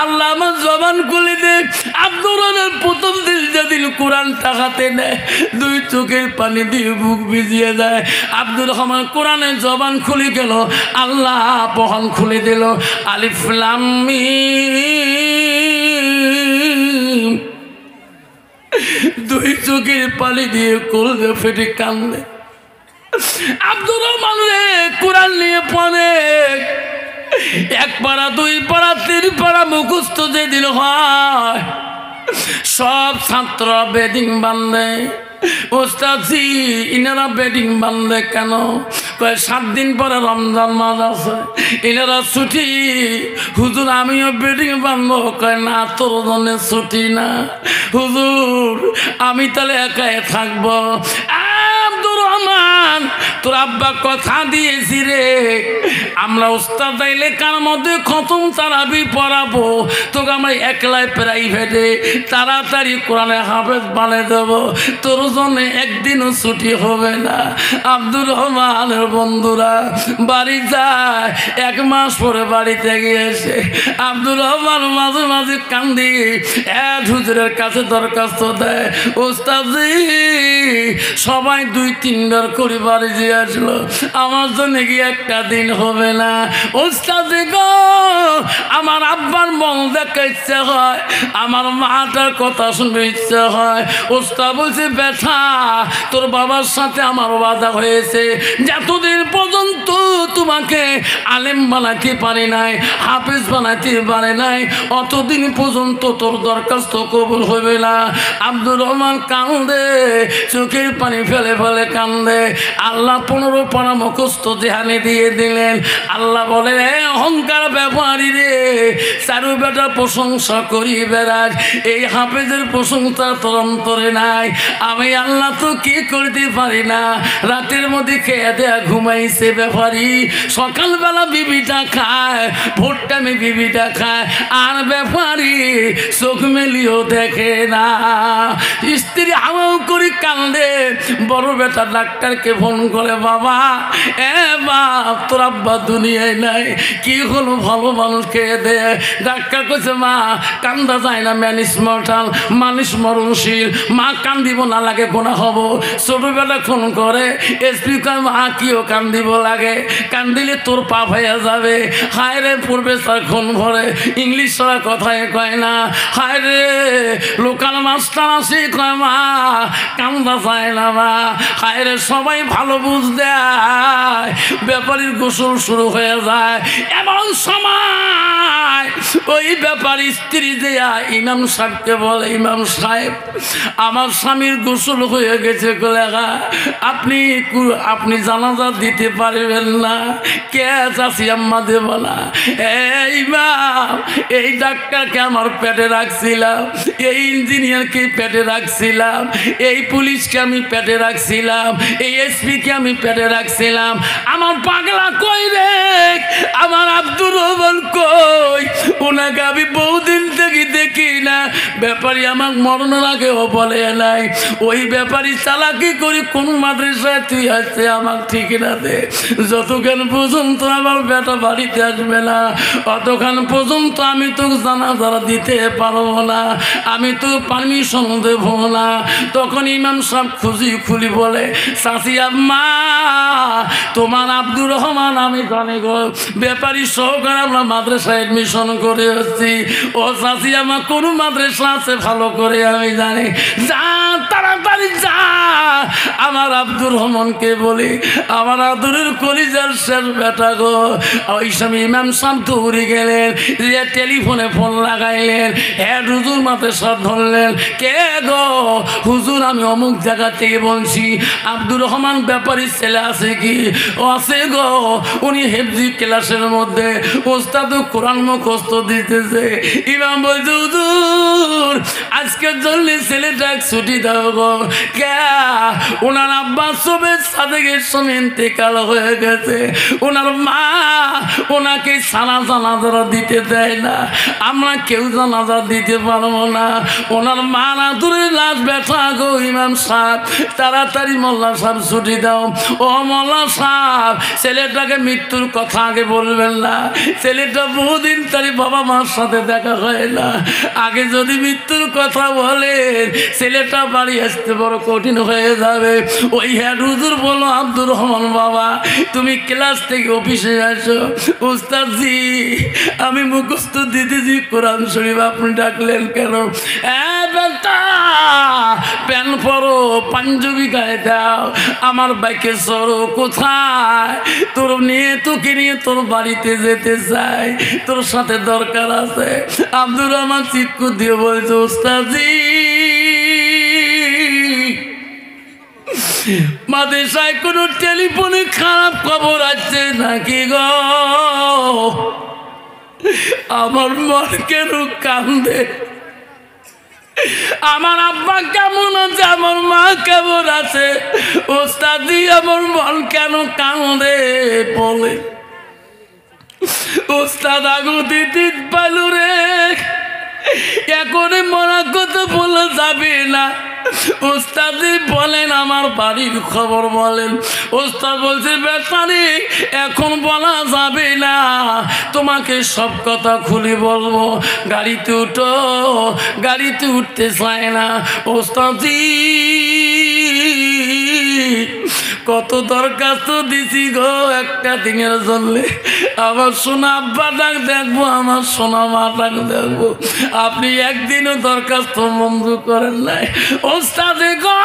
আল্লাহ আমার জবান খুলে দে। আব্দুর রহমান প্রথম দিন যেদিন কোরআন টাকাতে নেয় 2 চোখের পানি দিয়ে বুক ভিজিয়ে যায়। আব্দুর রহমান কোরআনের জবান খুলে গেল, আল্লাহ বহন খুলে দিল, আলিফ লাম মিম। 2 চোখের পানি দিয়ে কলজা ফেটে কান্দে। আব্দুর রহমান রে কোরআন নিয়ে পড়ে, 1 পারা 2 পারা 3 পারা মুখস্থ যেদিন হয় সব ছাত্র বেডিং বান্ধে। ওস্তাদজি ইনারা বেডিং বান্ধে কেন? কয় 7 দিন পরে রমজান মাস আছে, ইনারা ছুটি। হুজুর আমিও বেডিং বান্ধব। কয় না তোর জন্য ছুটি না হুজুর, আমি তাহলে একাই থাকবো। আব্দুর রহমান তোর আব্বা কথা দিয়েছি রে, আমরা উস্তাদ আইলে কার মধ্যে খতম তারাবি পড়াবো, তোকে আমরা একলাই প্রাইভেটে তাড়াতাড়ি কোরআনে হাফেজ বানিয়ে দেবো, তোর জন্য একদিনও ছুটি হবে না। আব্দুর রহমানের বন্ধুরা বাড়ি যায়, 1 মাস পরে বাড়িতে গিয়েছে। আব্দুর রহমান মাঝে মাঝে কান্দি হুজুরের কাছে দরখাস্ত দেয়, ওস্তাদজি সবাই 2-3 বার করে বাড়ি দিয়ে আসলো, আমার জন্য কি একটা দিন হবে না? ওস্তাদজি গো আমার আব্বার মন দেখতে ইচ্ছে হয়, আমার মাটার কথা শুনতে ইচ্ছে হয়। ওস্তাদ বলছে ব্যথা তোর বাবার সাথে আমার ওয়াদা হয়েছে, যতদিন পর্যন্ত তোমাকে আলেম বানাতে পারি নাই, হাফেজ বানাতে পারে নাই, অতদিন পর্যন্ত তোর দরখাস্ত কবুল হবে না। আব্দুর রহমান কান্দে, চোখের পানি ফেলে ফেলে কান্দে। আল্লাহ 15 পারা মুখস্থ জেহানে দিয়ে দিলেন। আল্লাহ বলে অহংকার ব্যাপারী রে, চারু বেটা প্রশংসা করি বেড়াস, এই হাফেজের প্রশংসা তোর অন্তরে নাই। আমি আল্লাহ তো কি করতে পারি না, রাতের মধ্যে খেয়ে দেয়া ঘুমাইছে ব্যাপারী, সকালবেলা বিবিটা খায়, ভোর টাইমে বিবিটা খায়, আর ব্যাপারী চোখ মেলিও দেখে না। স্ত্রী হাওয়াও করি কান্দে। বড় বেটা ডাক্তারকে ফোন করে, বাবা বাপ তোর আব্বা দুনিয়ায় নাই, কি হলো ভালো মানুষ খেয়ে দে। ডাক্তার কইছে মা কান্দা যায় না, মানুষ মরণশীল, মা কান্দিব না লাগে গোনা হব। ছোটবেলা ফোন করে এসপি কয় মা কিও কান্দিব লাগে, কান্দিলে তোর পাপ হয়ে যাবে। হায় রে পূর্বে তার খুন ভরে, ইংলিশ ছাড়া কথায় কয় না। হায় রে লোকাল মাস্টার আসি কয় মা কান্দা যায় না মা। হায় রে সবাই ভালো বুঝ দেয়, ব্যাপারীর গোসল শুরু হয়ে যায়। এমন সময় ওই ব্যাপারী স্ত্রী দেয়া ইমাম সাহেবকে বলে, ইমাম সাহেব আমার স্বামীর গোসল হয়ে গেছে, আপনি জানাজা দিতে পারবেন না? কে চাষি আম্মা দেব না? ইমাম এই ডাক্তারকে আমার পেটে রাখছিলাম, এই ইঞ্জিনিয়ারকে পেটে রাখছিলাম, এই পুলিশকে আমি পেটে রাখছিলাম, এই এসপিকে আমি পেটে রাখছিলাম, আমার পাগলা কই রে, আমার আব্দুর রহমান কই, ওনাকে আমি বহুদিন থেকে দেখি না, ব্যাপারী আমার মরণের আগেও বলে নাই, ওই ব্যাপারী চালাকি করি কোন মাদ্রাসায় তুই আসছে আমার ঠিকানা দে, যতক্ষণ পর্যন্ত আমার বেটা বাড়িতে আসবে না অতক্ষণ পর্যন্ত আমি তোকে জানাজা দিতে পারবো না, আমি তো পারমিশন দেব না। তখন ইমাম সাহেব খুলি বলে, চাচি আম্মা তোমার আব্দুর রহমান আমি জানি গো, ব্যাপারী সহকারে আমরা মাদ্রাসায় এডমিশন করে আসছি। ও চাচি আমার কোন মাদ্রাসা আছে ভালো করে আমি জানি, যা তাড়াতাড়ি যা আমার আব্দুর রহমানকে বলি, আমার আদরের কলিজার শেষ বেটা গো। ওই সময় ইমাম সাহেব দৌড়ে গেলেন, যে টেলিফোনে ফোন লাগাইলেন, হ্যাঁ হুজুর মাদ্রাসা ধরলেন, কে গো? হুজুর আমি অমুক জায়গা থেকে বলছি, আব্দুর রহমান ব্যাপারীর ছেলে আছে কি? ও আছে গো, উনি হেফজি ক্লাসের মধ্যে ওস্তাদ কোরআন মুখস্থ দিতেছে। ইমাম বলছে হুজুর আজকের জন্য ছেলেটা ছুটি দাও গো। কে? ওনার আব্বা সবে সাদেকের সময় ইন্তেকাল হয়ে গেছে, ওনার মা ওনাকে সারা জানাজা দিতে দেয় না, আমরা কেউ জানাজা দিতে পারবো না, ওনার মা না দূরে লাশ ব্যথা গো। ইমাম সাহেব তাড়াতাড়ি মোল্লা সাহেব ছুটি দাও। ও মোল্লা সাহেব ছেলেটাকে মৃত্যুর কথা আগে বলবেন না, ছেলেটা বহুদিন তার বাবা মার সাথে দেখা হয় না, আগে যদি মৃত্যুর কথা বলেন ছেলেটা বাড়ি আসতে বড় কঠিন হয়ে যাবে। ওই হ্যাঁ হুজুর বলো আব্দুর রহমান বাবা তুমি ক্লাস থেকে অফিসে আসো। উস্তাদজি আমি মুখস্থ দিতেছি কোরআন শরীফ, আপনি ডাকলেন কেন? প্যান পরো পাঞ্জাবি গায়ে দাও, আমার বাইকে চড়ো, কোথায় তোর নিয়ে তোকে নিয়ে তোর বাড়িতে যেতে চাই, তোর সাথে দরকার আছে। আব্দুর রহমান চিৎকু দিয়ে বলছে উস্তাদজি মাদ্রাসায় কোনো টেলিফোনে খারাপ খবর আছে নাকি গো? আমার মন কেন কান্দে, আমার আব্বা কেমন আছে, আমার মা কেমন আছে, ওস্তাদি আমার মন কেন কান্দে বলে। ওস্তাদ আগুতি দিন পালু রে, এখন মরা কথা বলা যাবে না। ওস্তাদি বলেন আমার বাড়ির খবর বলেন। ওস্তাদ বলছে ব্যাপারে এখন বলা যাবে না, তোমাকে সব কথা খুলে বলবো, গাড়িতে উঠো। গাড়িতে উঠতে চায় না। ওস্তাদি কত দরখাস্ত দিছি গো একটা দিনের জন্য, আমার সোনা আব্বা ডাক দেখবো, আমার সোনা মা ডাক দেখবো, আপনি একদিনও দরখাস্ত মঞ্জুর করেন নাই। ওস্তাদে গো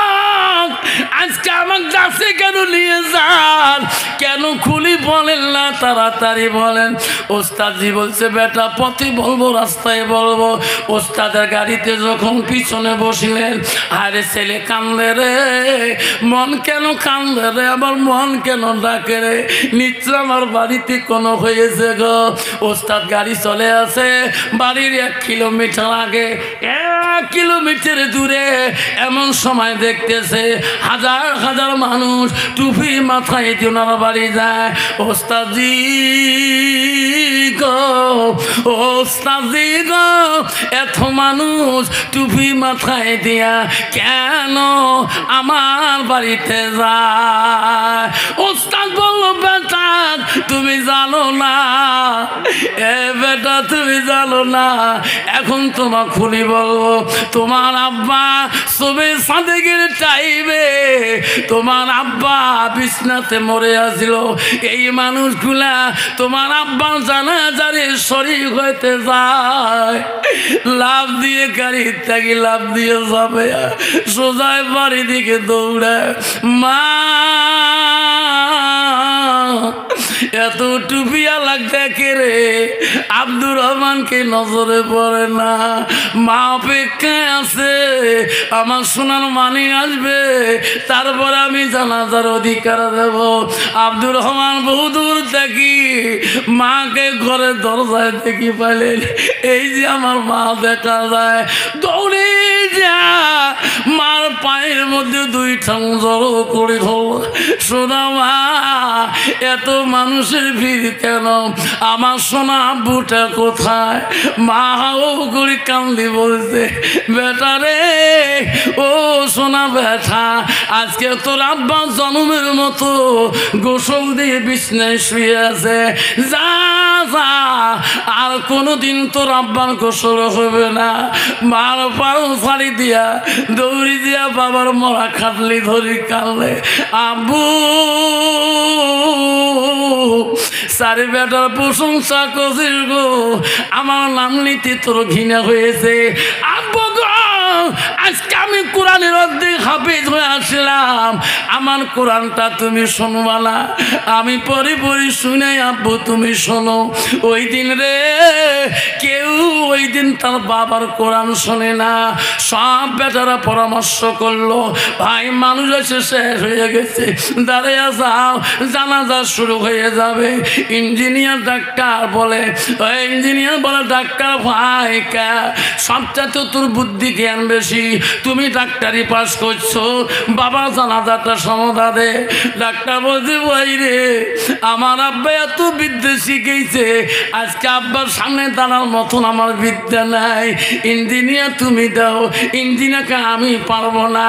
আজকে আমার কাছে কেন নিয়ে যান, কেন খুলি বলেন না, তাড়াতাড়ি বলেন। ওস্তাদজি বলছে বেটা পথে বলবো, রাস্তায় বলবো। ওস্তাদের গাড়িতে যখন পিছনে বসিলেন, আরে ছেলে কান্দে রে, মন কেন কান্দে রে, আমার মন কেন ডাকে রে, নিশ্চয় আমার বাড়িতে কোনো হয়েছে গো। ওস্তাদ গাড়ি চলে আসে, বাড়ির 1 কিলোমিটার আগে, 1 কিলোমিটার দূরে এমন সময় দেখতেছে হাজার হাজার মানুষ টুপি মাথায় দিয়ে ওনারা বাড়ি যায়। ওস্তাদজি গো, ওস্তাদজি গো, এত মানুষ টুপি মাথায় দিয়া কেন আমার বাড়িতে যায়? ওস্তাদ বলল বেটা তুমি জানো না, এ বেটা তুমি জানো না, এখন তোমার খুলি বলবো। তোমার আব্বা সবে সাদেকের টাইমে তোমার আব্বা বিছনাতে মরে আসছিল, এই মানুষগুলা তোমার আব্বা জানাজারে শরীক হইতে যায়, লাভ দিয়ে গাড়ির থেকে লাভ দিয়ে যাবে, সোজায় বাড়ি দিকে দৌড়ায়। মা এত টুপিয়া লাগতে কে রে, আব্দুর রহমানকে নজরে পড়ে না, মা অপেক্ষায় আছে আমার সোনার মানি আসবে, তারপরে আমি জানাজার অধিকার দেব। আব্দুর রহমান বহুদূর দেখি মাকে ঘরের দরজায় দেখি পাইলেন, এই যে আমার মা দেখা যায়, দৌড়ে যা মার পায়ের মধ্যে দুই ঠাং জড়ো করে ধর, সোনা মা এত মানুষের ভিড় কেন, আমার সোনা আব্বুটা কোথায়? মা ও করে কান্দি বলছে, বেটা রে ও সোনা বেটা, আজকে তোর আব্বা জন্মের মতো গোসল দিয়ে বিছনায় শুয়ে আছে, যা যা আর কোনোদিন তোর আব্বার গোসল হবে না। মার পাও ফাড়ি দিয়া দৌড়ি দিয়া বাবার মরা খাটলি ধরি কানলে, আব্বু সারি বেটার প্রশংসা করছিস গো, আমার নাম নিতে তোর ঘৃণা হয়েছে। আব্বু গো আজকে আমি কোরআনের অর্ধেক হাফেজ হয়ে আসলাম, আমার কোরআনটা তুমি শুনবা না? আমি পরে পরে শুনে আব্বু তুমি শোনো। ওই দিন রে কেউ ওই দিন তার বাবার কোরআন শোনে না, সব বেটারা পরামর্শ করলো, ভাই মানুষ এসে শেষ হয়ে গেছে, দাঁড়িয়ে যাও জানাজা শুরু হয়ে যাবে। ইঞ্জিনিয়ার ডাক্তার বলে, ইঞ্জিনিয়ার বলে ডাক্তার ভাই কা সবচেয়ে তো তোর বুদ্ধি জ্ঞান বেশি, তুমি ডাক্তারি পাস করছো, বাবা জানাজাটা সমাধা দে। ডাক্তার বলছে ভাই রে আমার আব্বা এত বিদ্যা শিখেছে, আজকে আব্বার সামনে দাঁড়ার মতন আমার বিদ্যা নাই, ইঞ্জিনিয়ার তুমি দাও। ইঞ্জিনিয়ারকে আমি পারবো না।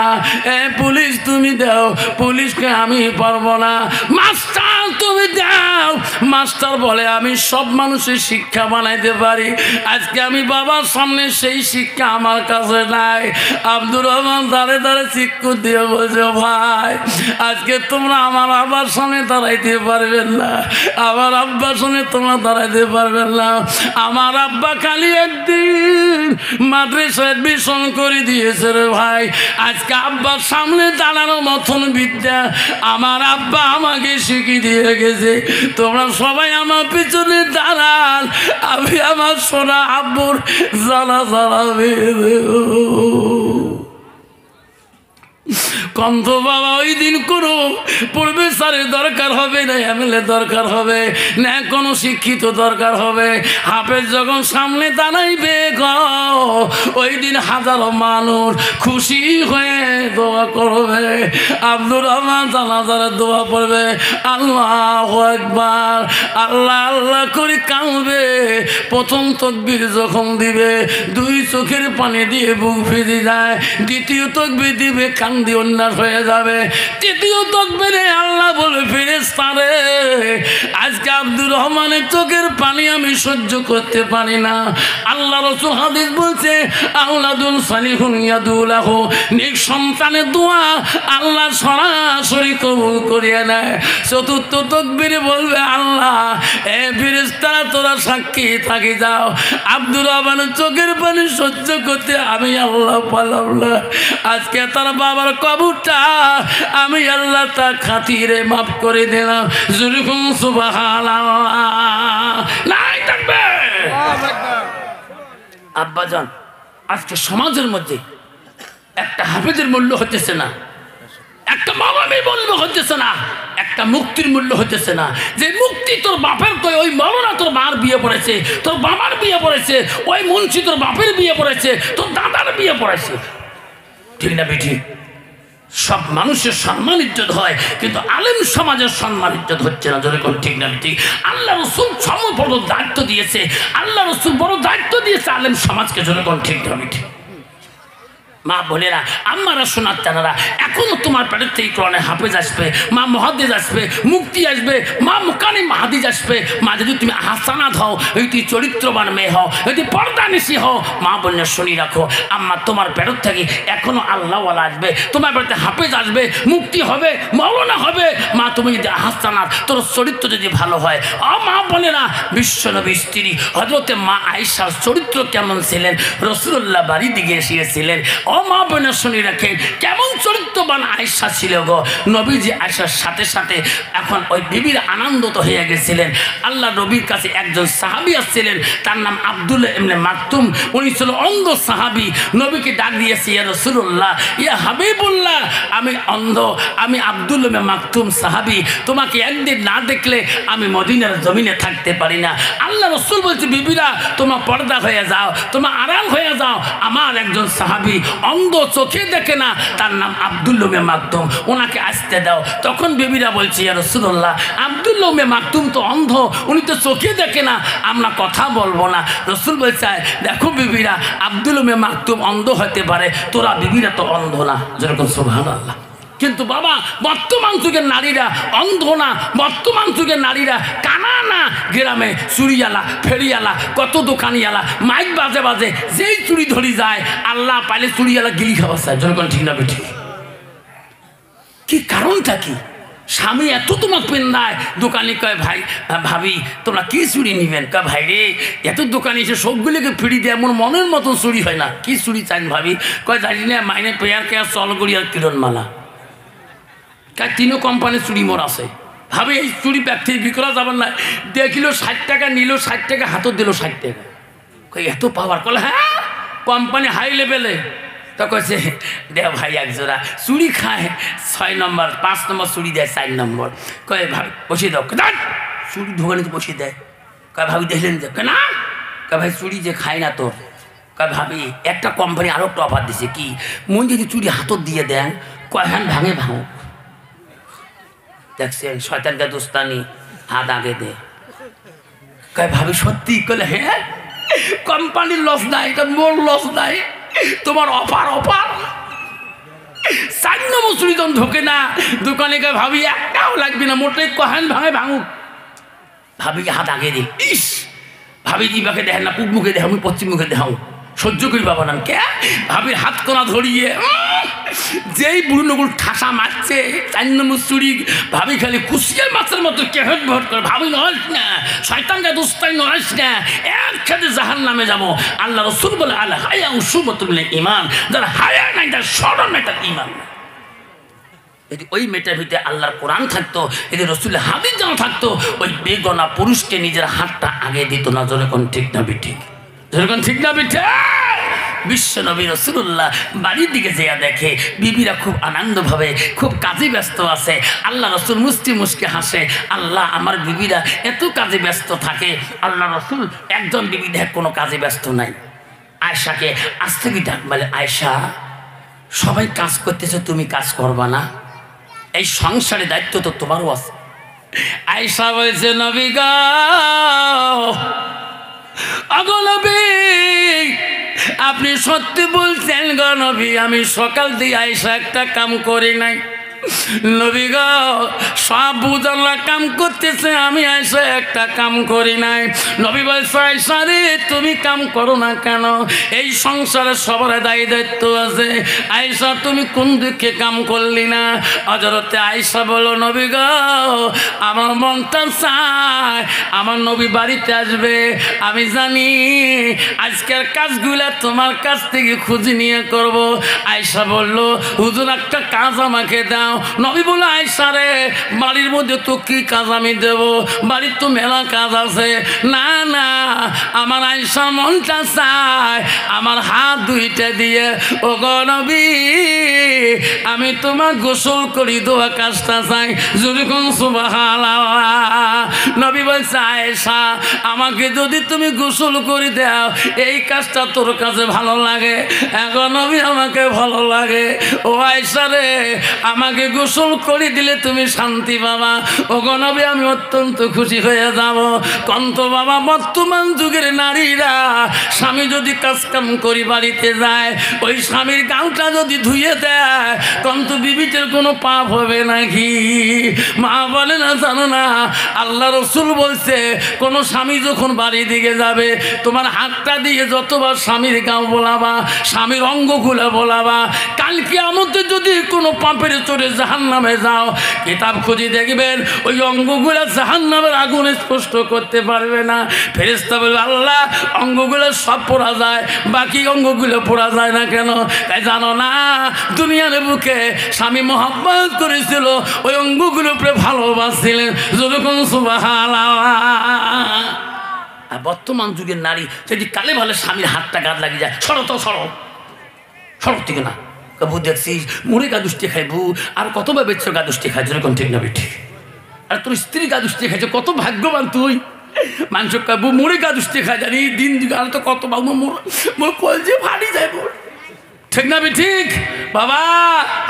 পুলিশ তুমি দাও, পুলিশকে আমি পারবো না। মাস্টার তুমি দাও। মাস্টার বলে আমি সব মানুষের শিক্ষা বানাইতে পারি, আজকে আমি বাবার সামনে সেই শিক্ষা আমার কাছে নাই। আব্দুর রহমান দাঁড়ে দাঁড়ে চিক্কু দিয়ে বলছে, ভাই আজকে তোমরা আমার আব্বার সামনে দাঁড়াইতে পারবেন না, আমার আব্বার সামনে তোমরা দাঁড়াইতে পারবেন না। আমার আব্বা খালি একদিন মাদ্রাসায় অ্যাডমিশন করে দিয়েছে রে ভাই, আজকে আব্বার সামনে দাঁড়ানোর মতন বিদ্যা আমার আব্বা আমাকে শিখিয়ে দিয়ে গেছে। তোমরা সবাই আমার পিছনে দাঁড়ান, আমি আমার সোনা আব্বুর জানা জানাবে। কন্ত বাবা ওই দিন কোনো প্রফেসরের দরকার হবে না, এমএলএ দরকার হবে না, কোনো শিক্ষিত দরকার হবে, হাফেজ যখন সামনে দাঁড়াইবে ওই দিন হাজারো মানুষ খুশি হয়ে দোয়া করবে। আব্দুর রহমান জানাজারে দোয়া পড়বে, আল্লাহু আকবার, আল্লাহ আল্লাহ করে কাঁদবে। প্রথম তাকবীর যখন দিবে দুই চোখের পানি দিয়ে বুক ভিজে যায়, দ্বিতীয় তাকবীর দিবে কান্দি উন্নাস হয়ে যাবে, তৃতীয় তাকবীরে আল্লাহ বলে ফেরেশতারে আজকে আব্দুর রহমানের চোখের পানি আমি সহ্য করতে পারি না। আল্লাহ রাসূল হাদিস বলছে, আওলাদুন সালিহুন ইয়াদুলাহু, নেক সন্তানের দোয়া আল্লাহ সরাসরি কবুল করিয়ে নেয়। চতুর্থ তাকবীরে বলবে, আল্লাহ এ ফেরেশতারা তোরা সাক্ষী থাকি যাও, আব্দুর রহমানের চোখের পানি সহ্য করতে আমি আল্লাহ পারলাম না, আজকে তার বাবার কবরটা আমি আল্লাহ তার খাতিরে মাফ করে দিলাম। যুরকুম সুবহানাল্লাহ, নাই থাকবে। আব্বাজান আজকে সমাজের মধ্যে একটা হাফেজের মূল্য হতেছে না, একটা মাওলানার মূল্য হতেছে না, একটা মুক্তির মূল্য হতেছে না। যে মুক্তি তোর বাপের, তো ওই মাওলানা তোর মার বিয়ে পড়েছে, তোর বাবার বিয়ে পড়েছে, ওই মুন্সি তোর বাপের বিয়ে পড়েছে, তোর দাদার বিয়ে পড়েছে, ঠিক না বেঠি? সব মানুষের সম্মান ইজ্জত হয়, কিন্তু আলেম সমাজের সম্মান ইজ্জত হচ্ছে না, যেরকম ঠিক না ঠিক? আল্লাহ রসুল বড় দায়িত্ব দিয়েছে, আল্লাহ রসুল বড় দায়িত্ব দিয়েছে আলেম সমাজকে, যেরকম ঠিক না ঠিক? মা বোনেরা, আম্মারা, সোনার চানারা, এখনো তোমার পেটের থেকে কোরআনে হাফেজ আসবে, মা মুহাদ্দিস আসবে, মুক্তি আসবে, মা মুকানি মাহাদিস আসবে। মা যদি তুমি হাসানাত হও, যদি চরিত্রবান মেয়ে হও, যদি পর্দানিশি হও, মা বোনের শুনি রাখো, আম্মা তোমার পেটের থেকে এখনো আল্লাহওয়ালা আসবে, তোমার পেটে হাফেজ আসবে, মুক্তি হবে, মওলানা হবে। মা তুমি যদি হাসানাত, তোর চরিত্র যদি ভালো হয়, মা বোনেরা, বিশ্বনবী স্ত্রী হযরতে মা আয়েশার চরিত্র কেমন ছিলেন, রাসূলুল্লাহ বাড়ি দিকে এসেছিলেন, মা বোনের শুনি রাখেন কেমন চরিত্রবান আয়েশা ছিল গো। নবীজি আয়েশার সাথে সাথে এখন ওই বিবির আনন্দিত হয়ে গেছিলেন। আল্লাহ নবীর কাছে একজন সাহাবী আসছিলেন, তার নাম আব্দুল্লাহ ইবনে মাকতুম, উনি ছিল অন্ধ সাহাবী। নবীকে ডাক দিয়েছে, ইয়া রাসূলুল্লাহ, ইয়া হাবিবুল্লাহ, আমি অন্ধ, আমি আব্দুল্লাহ ইবনে মাকতুম সাহাবী, তোমাকে একদিন না দেখলে আমি মদিনার জমিনে থাকতে পারি না। আল্লাহ রাসূল বলছে, বিবিরা তোমার পর্দা হয়ে যাও, তোমার আড়াল হয়ে যাও, আমার একজন সাহাবী অন্ধ, চোখে দেখে না, তার নাম আব্দুল্লাহ উম্মে মাকতুম, ওনাকে আসতে দাও। তখন বিবিরা বলছে, ইয়া রাসূলুল্লাহ, আব্দুল্লাহ উম্মে মাকতুম তো অন্ধ, উনি তো চোখে দেখে না, আমরা কথা বলবো না। রাসূল বলছে, দেখো বিবিরা, আব্দুল্লাহ উম্মে মাকতুম অন্ধ হতে পারে, তোরা বিবিরা তো অন্ধ না। যেরকম সুবহানাল্লাহ। কিন্তু বাবা, বর্তমান যুগের নারীরা অন্ধ না, বর্তমান যুগের নারীরা কানা না। গ্রামে চুরিয়ালা, ফেরিয়ালা, কত দোকানিয়ালা মাইক বাজে বাজে যেই চুরি ধরি যায়, আল্লাহ পাইলে চুরিয়ালা গিলি খাওয়া চায়। যখন ঠিক না বেঠি, কি কারণটা কি? স্বামী এত তোমার পেন্দায়, দোকানি কয়, ভাই ভাবি তোমরা কি চুরি নিবেন? কয়, ভাই রে, এত দোকানি এসে সবগুলোকে ফিরি দেয়, এমন মনের মতো চুরি হয় না। কি চুরি চান ভাবি? কয়, জানি না, মাইনে পেয়ার কেয়ার চলগড়ি আর কিরণমালা। কার তিনও কোম্পানির চুরি মোর আছে। ভাবি এই চুরি ব্যক্তি বিক্রা যাবেন না। দেখিল 60 টাকা, নিল 60 টাকা, হাতত দিল 60 টাকা। কই এত পাওয়ার? কলে হ্যাঁ, কোম্পানি হাই লেভেলে। তো কইছে, দেখ ভাই এক জোড়া চুরি খায় 6 নম্বর, 5 নম্বর চুরি দেয় 4 নম্বর। কয় ভাবি বসিয়ে দাও। চুরি দোকানে বসিয়ে দেয়। কয় ভাবি দেখলেন যে? না। কয় ভাই চুরি যে খায় না তোর। কয় ভাবি একটা কোম্পানি আরো একটা অফার দিছে, কি মন যদি চুরি হাতত দিয়ে দেন, কয় হ্যাঁ ভাঙে ভাঙো। দেখছেন শয়তানকা দুস্তানি, হাত আগে দে। কয় ভাবি সত্যি? কলে হ্যাঁ, কোম্পানির লস নাই, এটা মোর লস নাই, তোমার অফার অফার। 4 নম্বর চুরি তখন ঢোকে না দোকানে। কয় ভাবি একটাও লাগবে না, মোটে কহেন ভাঙে ভাঙুক। ভাবি হাত আগে দিল। ইস, ভাবি দিবাকে দেখেন না, পূব মুখে দেখাও, পশ্চিম মুখে দেখাও, সহ্য করি বাবা না। কে ভাবির হাত কোনা ধরিয়ে যেই বুড়ো নগুল ঠাসা মারছে, 4 নম্বর চুরি। ভাবি খালি কুশিয়ার মাছের মতো কেহেট ভট করে। ভাবি নড়াস না, শয়তানকে দুস্তাই নড়াস না, একসাথে জাহান নামে যাবো। আল্লাহ রাসূল বলে, আল হায়া শুবতুল ঈমান, যার হায়া নাই তার শরম নাই, তার ঈমান নাই। যদি ওই মেয়েটার ভিতরে আল্লাহর কোরআন থাকতো, যদি রাসূলের হাদিস জানা থাকতো, ওই বেগনা পুরুষকে নিজের হাতটা আগে দিত না। যখন ঠিক না বিঠিক, যখন ঠিক না বিঠে। বিশ্ব নবী রাসূলুল্লাহ বাড়ির দিকে যেয়া দেখে বিবিরা খুব আনন্দভাবে, খুব কাজে ব্যস্ত আছে। আল্লাহ রাসূল মুস্কি মুস্কি হাসে, আল্লাহ আমার বিবিরা এত কাজে ব্যস্ত থাকে। আল্লাহ রাসূল একজন বিবি দেখ কোনো কাজে ব্যস্ত নাই। আয়েশাকে আজ থেকে ডাক বলে, আয়েশা সবাই কাজ করতেছে, তুমি কাজ করবা না? এই সংসারের দায়িত্ব তো তোমারও আছে। আয়েশা বলছে, নবী গো, আগো নবী, আপনি সত্যি বলছেন গো নবী, আমি সকাল দিয়ে আয়েশা একটা কাম করি নাই। নবী গো, সব বুঝাল্লা কাম করতেছে, আমি আয়েশা একটা কাম করি নাই। নবী বলছে, আয়েশা রে, তুমি কাম করো না কেন? এই সংসারে সবার দায়িত্ব আছে। আয়েশা তুমি কোন দিকে কাম করলি না? হযরতে আয়েশা বলো, নবী গো, আমার মনটা চায় আমার নবী বাড়িতে আসবে, আমি জানি আজকের কাজগুলা তোমার কাছ থেকে খুঁজে নিয়ে করব। আয়েশা বলল, হুজুর একটা কাজ আমাকে দাও। নবী বলে, আয়েশা রে, বাড়ির মধ্যে তো কি কাজ আমি দেব? বাড়ির তো মেলা কাজ আছে। না না, আমার আয়েশার মনটা চায় আমার হাত দুইটা দিয়ে, ও গো নবী, আমি তোমার গোসল করি দোয়া কাজটা চাই। যেরকম সুবহানাল্লাহ। নবী বলছে, আয়েশা আমাকে যদি তুমি গোসল করে দাও, এই কাজটা তোর কাছে ভালো লাগে? এখন নবী আমাকে ভালো লাগে। ও আয়েশা রে, আমাকে গোসল করে দিলে তুমি শান্তি পাবা। ও গো নবী, আমি অত্যন্ত খুশি হয়ে যাব। কন্ত বাবা, বর্তমান যুগের নারীরা স্বামী যদি কাজ কাম করি বাড়িতে যায়, ওই স্বামীর গাউটা যদি ধুয়ে দেয়, কন্ত বিবিটের কোনো পাপ হবে নাকি? মা বলে না, জানো না, আল্লাহ রাসূল বলছে, কোনো স্বামী যখন বাড়ি দিকে যাবে, তোমার হাতটা দিয়ে যতবার স্বামীর গাও বলাবা, স্বামীর অঙ্গগুলো বলাবা, কাল কিয়ামতে যদি কোনো পাপের চোরে জাহান্নামে যাও, কিতাব খুঁজে দেখবেন ওই অঙ্গগুলো জাহান্নামের আগুনে স্পষ্ট করতে পারবে না। ফেরেশতা বলবে, আল্লাহ অঙ্গগুলো সব পোড়া যায়, বাকি অঙ্গগুলো পোড়া যায় না কেন? তাই জানো না, দুনিয়ার বুকে স্বামী মহব্বত করেছিল, ওই অঙ্গগুলো উপরে ভালোবাসছিলেন। যখন সুবহানাল্লাহ। আর বর্তমান যুগের নারী যদি কালে ভালো স্বামীর হাতটা গাদ লাগিয়ে যায়, সরো তো সরো, সরব থেকে না। কবু দেখছিস মুড়ে গাদুষ্টি খাইবু, আর কতবার বেচ্ছ গাদুষ্টি খাই। যেরকম ঠিক না বেঠি? আর তোর স্ত্রী গাদুষ্টি খাইছে, কত ভাগ্যবান তুই। মানুষ কাবু মুড়ে গাদুষ্টি খাই, জানি দিন আর তো কত বাবু মোর কল যে ফাটি যায় মোর। ঠিক না ঠিক বাবা?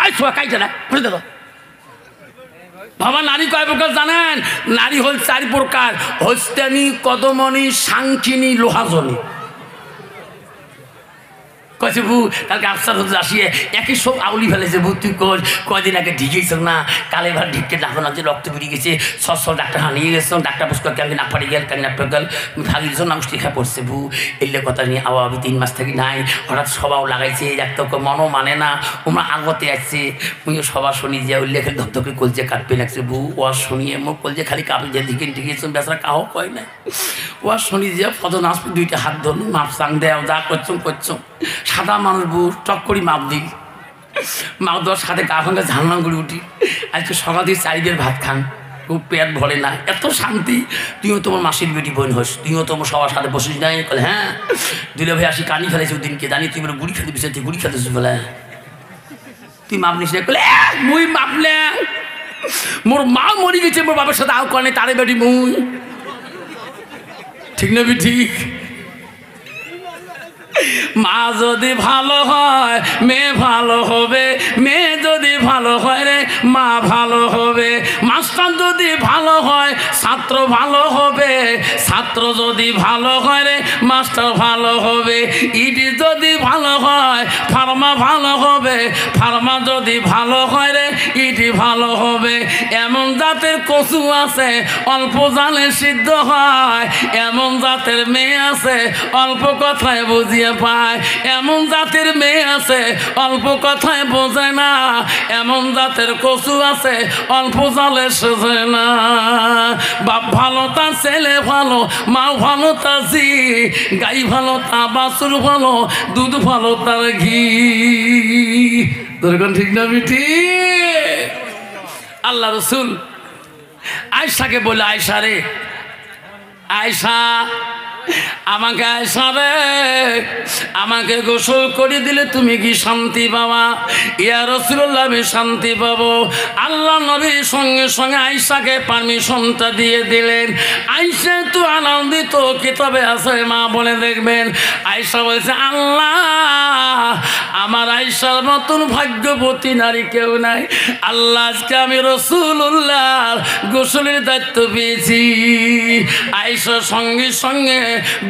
আই ছোয়া কাইছে না বুঝে দেখো বাবা। নারী কয় প্রকার জানেন? নারী হল 4 প্রকার: হস্তানি, কদমনি, সাংখিনী, লোহাজনী। কয়েছে বু কালকে আফসার হতে আসিয়ে একই সব আউলি ফেলেছে। বু তুই কয়দিন আগে ঢিকেছ না, কালে ভার ঢিকতে ডাকো না যে রক্ত বেরিয়ে গেছে, সব ডাক্তার নিয়ে গেছ, ডাক্তার পুষ্কর কালকে না পাড়ি গেল, কালকে না পেয়ে গেল, ভাগি দিয়েছ, নাম লেখা পড়ছে। বু এলে কথা নিয়ে আওয়া আমি 3 মাস থেকে নাই, হঠাৎ সবাও লাগাইছে, একটা মনও মানে না, ওমরা আগতে আসছে। মুইও সবার শুনি যে উল্লেখের ধপধপে কলজে কাটপে লাগছে। বু ওয়া শুনিয়ে মোর কলজে খালি কাপে যে দিকে ঢিকেছ, বেচারা কাহো কয় না। ওয়া শুনি যে ফটো নাচ 2টা হাত ধরল, মাপ চাং দেও, যা করছো। সাদা মানুষ বউ টক করি মাপ দিল, মাপ দেওয়ার সাথে গা ভাঙা ঝালনা করে উঠি। আজকে সকাল দিয়ে 4 বের ভাত খান, খুব পেট ভরে না, এত শান্তি। তুইও তোমার মাসির বেটি বোন হোস, তুইও তোমার সবার সাথে বসিস নাই? বলে হ্যাঁ। দুলে ভাই আসি কানি ফেলেছি ওদিনকে, জানি তুই গুড়ি খেতে বিষয়, তুই গুড়ি খেতেছিস বলে তুই মাপ নিস না? বলে মুই মাপ নে, মোর মা মরি গেছে, মোর বাবার সাথে আও করে তারে বেটি মুই। ঠিক না ঠিক? মা যদি ভালো হয় মেয়ে ভালো হবে, মেয়ে যদি ভালো হয় রে মা ভালো হবে। মাস্টার যদি ভালো হয় ছাত্র ভালো হবে, ছাত্র যদি ভালো হয় রে মাস্টার ভালো হবে। ইডি যদি ভালো হয় ফার্মা ভালো হবে, ফার্মা যদি ভালো হয় রে ইডি ভালো হবে। এমন জাতের কচু আছে অল্প জালে সিদ্ধ হয়, এমন জাতের মেয়ে আছে অল্প কথায় বুঝিয়ে পায়, এমন জাতের মেয়ে আছে অল্প কথায় বোঝে না, এমন জাতের কচু আছে অল্প জালে সোজে না। বাপ ভালো তা ছেলে ভালো, মা ভালো তা জি, গাই ভালো তা বাছুর ভালো, দুধ ভালো তার ঘি। তোরকম ঠিক না বিটি? আল্লাহ রসুল আয়সাকে বলে, আয়সা রে, আয়সা আমাকে, আয়সা রে আমাকে গোসল করে দিলে তুমি কি শান্তি পাবা? ইয়া রাসূলুল্লাহ আমি শান্তি পাবো। আল্লাহ নবীর সঙ্গে সঙ্গে আয়সাকে পারমিশনটা দিয়ে দিলেন। আয়সা তো আনন্দিত, কিতাবে আছে মা বলে দেখবেন, আয়সা বলছে আল্লাহ আমার আয়সার মতন ভাগ্যবতী নারী কেউ নাই। আল্লাহ আজকে আমি রাসূলুল্লাহ গোসলের দায়িত্ব পেয়েছি। আয়সার সঙ্গে সঙ্গে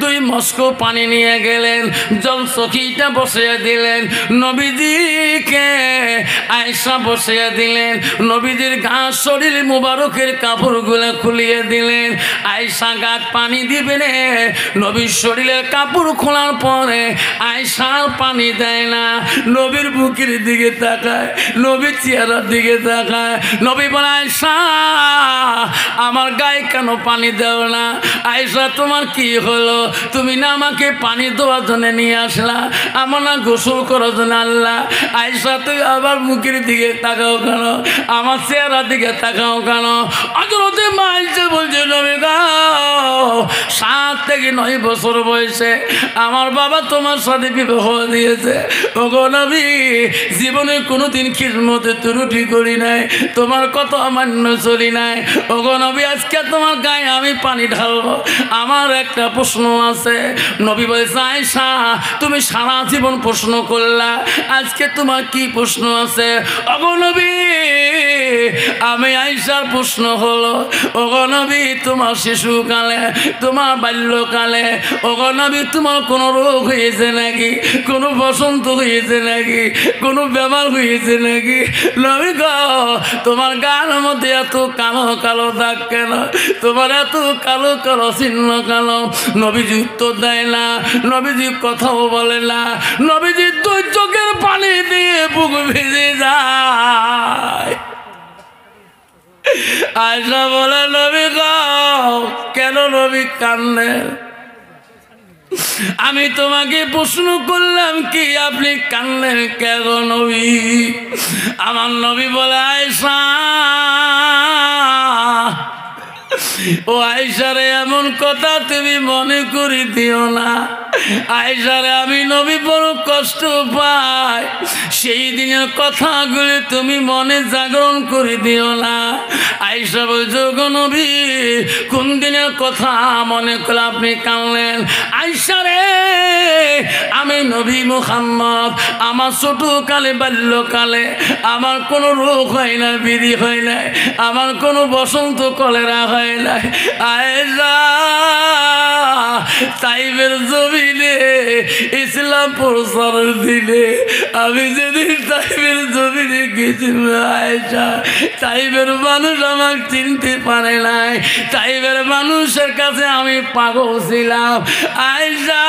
2 মস্ক পানি নিয়ে গেলেন, জল চকিটা বসিয়ে দিলেন, নবীজিকে আয়সা বসিয়ে দিলেন, নবীজির গা শরীর মুবারকের কাপড়গুলো খুলিয়ে দিলেন। আয়সা গাত পানি দিবেন, নবীর শরীরের কাপড় খোলার পরে আয়সা পানি দেয় না, নবীর বুকের দিকে তাকায়, নবীর চেহারার দিকে তাকায়। নবী বলে আয়সা আমার গায়ে কেন পানি দেও না? আয়সা তোমার কি হলো? তুমি না আমাকে পানি দেওয়ার জন্য নিয়ে আসলা, আমার না গোসল করার জন্য আল্লাহ। আয়সা তুই আবার মুখের দিকে তাকাও কেন, আমার চেহারার দিকে তাকাও কেন? হযরত মা আয়েশা বলছে নবী গো 7 থেকে 9 বছর বয়সে আমার বাবা তোমার সাথে বিবাহ দিয়েছে। ওগো নবী জীবনে কোনোদিন খিদমতে ত্রুটি করি নাই, তোমার কত অমান্য চলি নাই। ওগো নবী আজকে তোমার গায়ে আমি পানি ঢালবো, আমার একটা প্রশ্ন আছে। নবী বলছে আয়েশা তুমি সারা জীবন প্রশ্ন করলা, আজকে তোমার কি প্রশ্ন আছে? ওগো নবী আমি আয়েশার প্রশ্ন হলো, ওগো নবী তোমার শিশুকালে, তোমার বাল্যকালে, ওগো নবী তোমার কোনো রোগ হয়েছে নাকি, কোনো বসন্ত হয়েছে নাকি, কোনো বেমার হয়েছে নাকি? নবী গো তোমার গার মধ্যে এত কালো কালো দাগ কেন, তোমার এত কালো কালো চিহ্ন কেন? নবীজি উত্তর দেয় না, নবীজি কথাও বলে না, নবীজি 2 চোখের পানি দিয়ে বুক ভিজে যায়। আয়েশা বলে নবী গো কেন নবী কান্দেন? আমি তোমাকে প্রশ্ন করলাম কি আপনি কান্দেন কেন নবী? আমার নবী বলে আয়েশা ও আয়েশারে এমন কথা তুমি মনে করে দিও না। আয়েশারে আমি নবী বড় কষ্ট পাই, সেই দিনের কথাগুলি তুমি মনে জাগরণ করে দিও না। আয়েশা বলছো গো নবী কোন দিনের কথা মনে করে আপনি কাঁদলেন? আয়েশা রে আমি আমি নবী মুহাম্মদ আমার ছোটকালে বাল্যকালে আমার কোনো রোগ হয় না, বিধি হয় না, আমার কোনো বসন্ত কলেরা হয় না। আয়েশা তাইফের জমিনে ইসলাম প্রচার দিলে আমি যেদিন তাইফের জমিনে গেছিলাম আয়েশা, তাইফের মানুষ আমাকে চিনতে পারে নাই, তাইফের মানুষের কাছে আমি পাগল ছিলাম। আয়েশা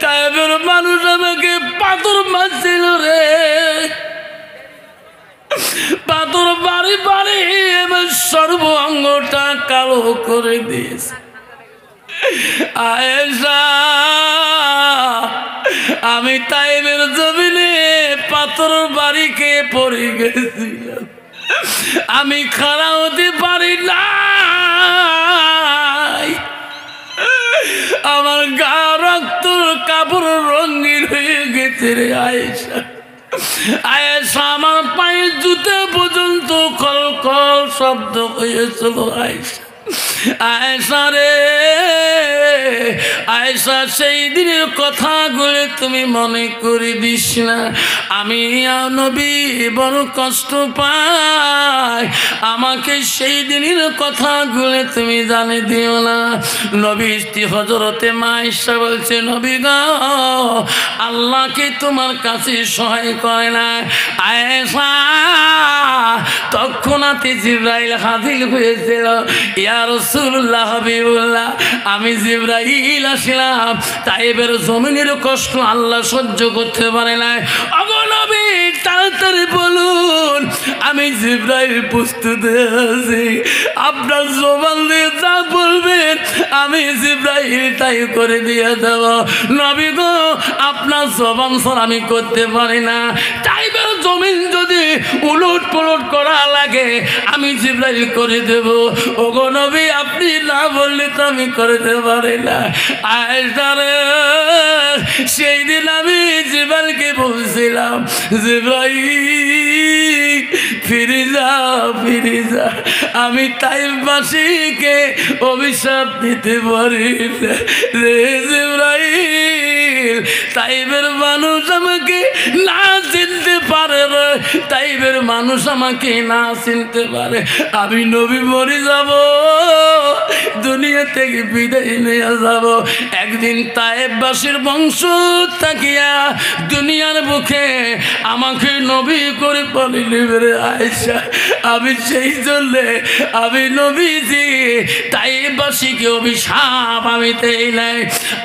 তাইফের মানুষ আমাকে পাথর মারছিল রে, পাথর বাড়ি বাড়ি এবার সর্ব অঙ্গটা কালো করে দিয়েছে। আয়েশা আমি তাইফের জমিনে পাথর বাড়ি খেয়ে পড়ে গেছিলাম, আমি খাড়া হতে পারি না, আমার গা রক্ত কাপড় রঙিন হয়ে গেছে রে আয়েশা। আয়েশা আমার পায়ের জুতো পর্যন্ত কল কল শব্দ হয়েছিল। আয়েশা আয়েশা রে আয়েশা সেই দিনের কথাগুলো তুমি মনে করে দিস না, আমি নবী বড় কষ্ট পাই, আমাকে সেই দিনের কথাগুলো তুমি জানে দিও না। নবী স্ত্রী হযরতে মা আয়েশা বলছে, নবী গো আল্লাহকে তোমার কাছে সহায় করে না। আয়েশা তৎক্ষণাৎ জিবরাইল হাজির হয়েছিল, ইয়া রাসূলুল্লাহ হাবিবুল্লাহ আমি জিবরাইল আসলাম, তাইফের জমিনের কষ্ট আল্লাহ সহ্য করতে পারে না, ওগো নবী তাড়াতাড়ি বলুন আমি জিবরাইল প্রস্তুত আছি, আপনার জবান দিয়ে যা বলবেন আমি জিবরাইল তাই করে দিয়ে দেব। নবী গো আপনার জবান ছাড়া আমি করতে পারি না, তাইফের জমিন যদি উলট পালট করা লাগে আমি জিবরাইল করে দেব। ওগো নবী আপনি না বললে তো আমি করতে পারি না। আয়েশা রে সেই দিন আমি জিবরাইলকে বলছিলাম, জিবরাইল ফিরে যা ফিরে যা, আমি তাইফবাসীকে অভিশাপ দিতে পারি না রে জিবরাইল, তাইফের মানুষ আমাকে না চিনতে পারে রে, তাইফের মানুষ আমাকে না চিনতে পারে, আমি নবী মরে যাব, দুনিয়া থেকে বিদায় নিয়ে যাব। একদিন তাইফবাসীর বংশ তাকিয়া দুনিয়ার বুকে আমাকে নবী করে বলে নেবে রে আয়েশা, আমি সেই জন্য আমি নবীজি তাইফবাসীকে অভিশাপ আমি দেই নাই।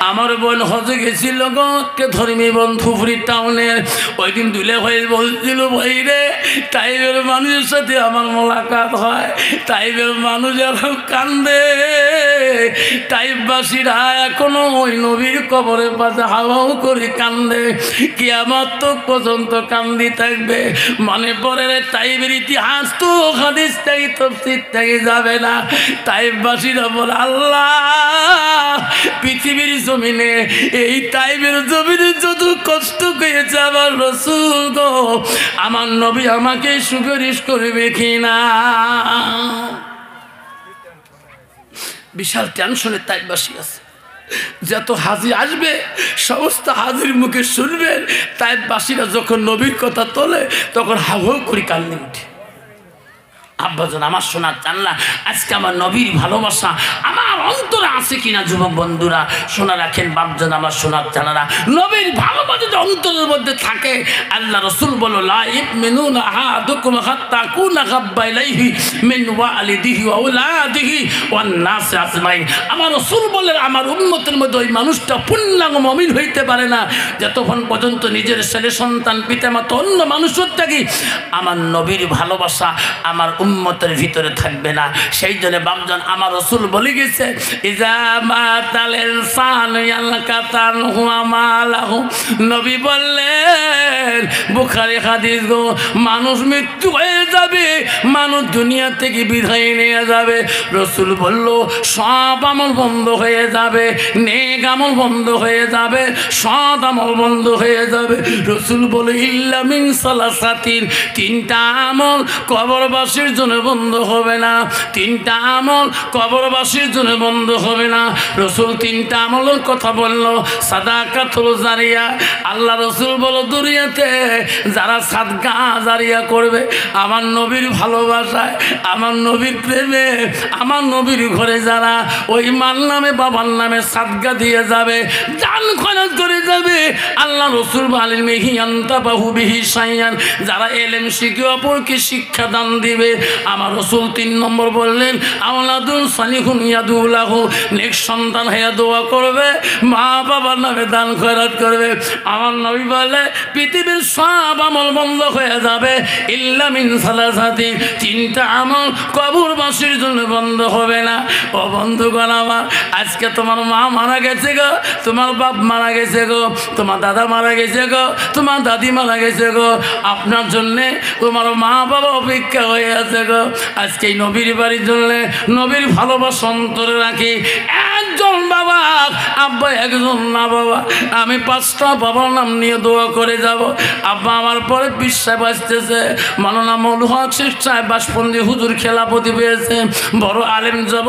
আমার বোন হজে গেছিল গকে ধর্মী বন্ধুপুরি টাউনের, ওই দিন দুলে ভাই বলছিল ভাই রে তাইফের মানুষের সাথে আমার মোলাকাত হয়, তাইফের মানুষ এখন কান্দে, তাইফবাসীরা এখনো ওই নবীর কবরে পাশে হাওয়াও করে কান্দে, কিয়ামত পর্যন্ত কান্দি থাকবে। মনে পড়ে রে তাইফের ইতিহাস তো হাদিস থেকে তাফসীর থেকে যাবে না। তাইফবাসীরা বলে আল্লাহ পৃথিবীর জমিনে এই তাইফের জমিনে যত কষ্ট পেয়েছে আমার রাসূল গো, আমার নবী আমাকে সুপারিশ করবে কিনা। বিশাল টেনশনে তাইফবাসী আছে, যত হাজি আসবে সমস্ত হাজির মুখে শুনবেন তাইফবাসীরা যখন নবীর কথা তোলে তখন হাউ হাউ করে কান্দি উঠে। আব্বাজান আমার শোনার জানলা আজকে আমার নবীর ভালোবাসা আমার অন্তরে আছে কিনা যুবক বন্ধুরা শোনা রাখেন। বাপজান আমার শোনার জানারা নবীর ভালোবাসা যদি অন্তরের মধ্যে থাকে, আল্লাহ রাসূল বলল লা ইউমিনুনা আহাদুকুম হাত্তা কুনা হাব্বা ইলাইহি মিন ওয়ালিদিহি ওয়া আওলাদিহি ওয়ান নাস আজমাইন। আমার রাসূল বলেন আমার উম্মতের মধ্যে ওই মানুষটা পূর্ণাঙ্গ মুমিন হইতে পারে না যতক্ষণ পর্যন্ত নিজের ছেলে সন্তান পিতামাতা অন্য মানুষের থেকে আমার নবীর ভালোবাসা আমার উম্মতের ভিতরে থাকবে না। সেই জন্য বাপজান আমার রাসূল বলে গেছে ইজা মাতাল ইনসান ইয়ালকাতান হুয়া মালাহু। নবী বললেন, বুখারী হাদিস গো, মানুষ মৃত্যু হয়ে যাবে, মানুষ দুনিয়া থেকে বিদায় নিয়ে যাবে। রাসূল বলল সব আমল বন্ধ হয়ে যাবে, নেক আমল বন্ধ হয়ে যাবে, সৎ আমল বন্ধ হয়ে যাবে। রাসূল বলে ইল্লা মিন সালাসাতিন, তিনটা আমল কবরবাসীর জন্য বন্ধ হবে না, তিনটা আমল কবরবাসীর জন্য বন্ধ হবে না। রাসূল তিনটা আমলের কথা বলল। সাদাকাতুল জারিয়া, আল্লাহ রাসূল বলো দুনিয়াতে যারা সাদকা জারিয়া করবে আমার নবীর ভালোবাসায়, আমার নবীর প্রেমে, আমার নবীর ঘরে যারা ওই মার নামে বাবার নামে সাদকা দিয়ে যাবে, দান খরচ করে যাবে, আল্লাহ রাসূল বলেন মিহিয়ান্তা বাহু বিহি সাইয়ান, যারা এলেম শিখে অপরকে শিক্ষা দান দিবে। আমার রাসূল 3 নম্বর বললেন আওলাদুল সালিহুন ইয়াদুলাহু, নেক সন্তান হয়ে দোয়া করবে, মা বাবার নামে দান খয়রাত করবে। আমার নবী বলে পৃথিবীর সব আমল বন্ধ হয়ে যাবে ইল্লা মিন সালাসাতি, তিনটা আমল কবরবাসীর জন্য বন্ধ হবে না। ও বন্ধুগণ আমার, আজকে তোমার মা মারা গেছে গো, তোমার বাপ মারা গেছে গো, তোমার দাদা মারা গেছে গো, তোমার দাদি মারা গেছে গো, আপনার জন্যে তোমার মা বাবা অপেক্ষা হয়ে আছে গো। আজকে এই নবীর বাড়ির জন্য নবীর ভালোবাসা অন্তরে রাখি। একজন বাবা আব্বা, একজন না বাবা, আমি 5টা বাবার নাম নিয়ে দোয়া করে যাব। আব্বা আমার পরে বিশ্বাস আসতেছে, মাওলানা মৌলুল হক শেখ সাহেব বাসপন্দি হুজুর খেলাপতি পেয়েছে, বড় আলেম যাব,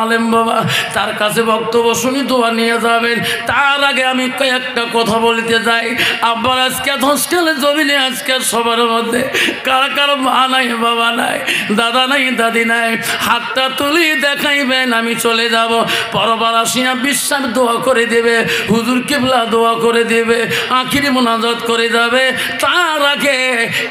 আলেম বাবা, তার কাছে বক্তব্য শুনি দোয়া নিয়ে যাবেন। তার আগে আমি কয়েকটা কথা বলতে যাই। আব্বার আজকে হোস্টেলে জমিনে আজকে সবার মধ্যে কার কার মা নাই, বাবা নাই, দাদা নাই, দাদি নাই, হাতটা তুলি দেখাইবেন, আমি চলে যাব। পরবার আসিয়া বিশ্বাস দোয়া করে দেবে, হুজুর কিবলা দোয়া করে দেবে, আখিরি মোনাজাত করে যাবে। তার আগে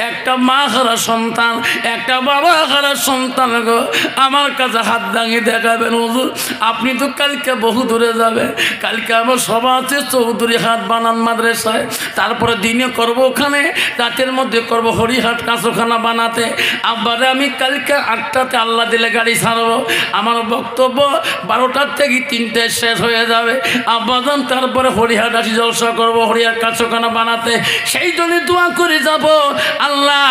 একটা মা হারা সন্তান, একটা বাবা হারা সন্তান গো আমার কাছে হাত দাঙিয়ে দেখাবেন। হুজুর আপনি তো কালকে বহু দূরে যাবে, কালকে আমার সভা আছে চৌধুরী হাট বানান মাদ্রাসায়, তারপরে দিনে করব ওখানে, রাতের মধ্যে করব হরিহাট কাঁচোখানা বানাতে। আব্বারে আমি কালকে 8টাতে আল্লাহ দিলে গাড়ি ছাড়বো, আমার বক্তব্য 12টার থেকে 3টায় শেষ হয়ে যাবে। আব্বাজান তারপরে হরিহাট আসি জলসা করব, হরিহাট কাঁচোখানা বানাতে। সেই জন্য দোয়া করে যাব, আল্লাহ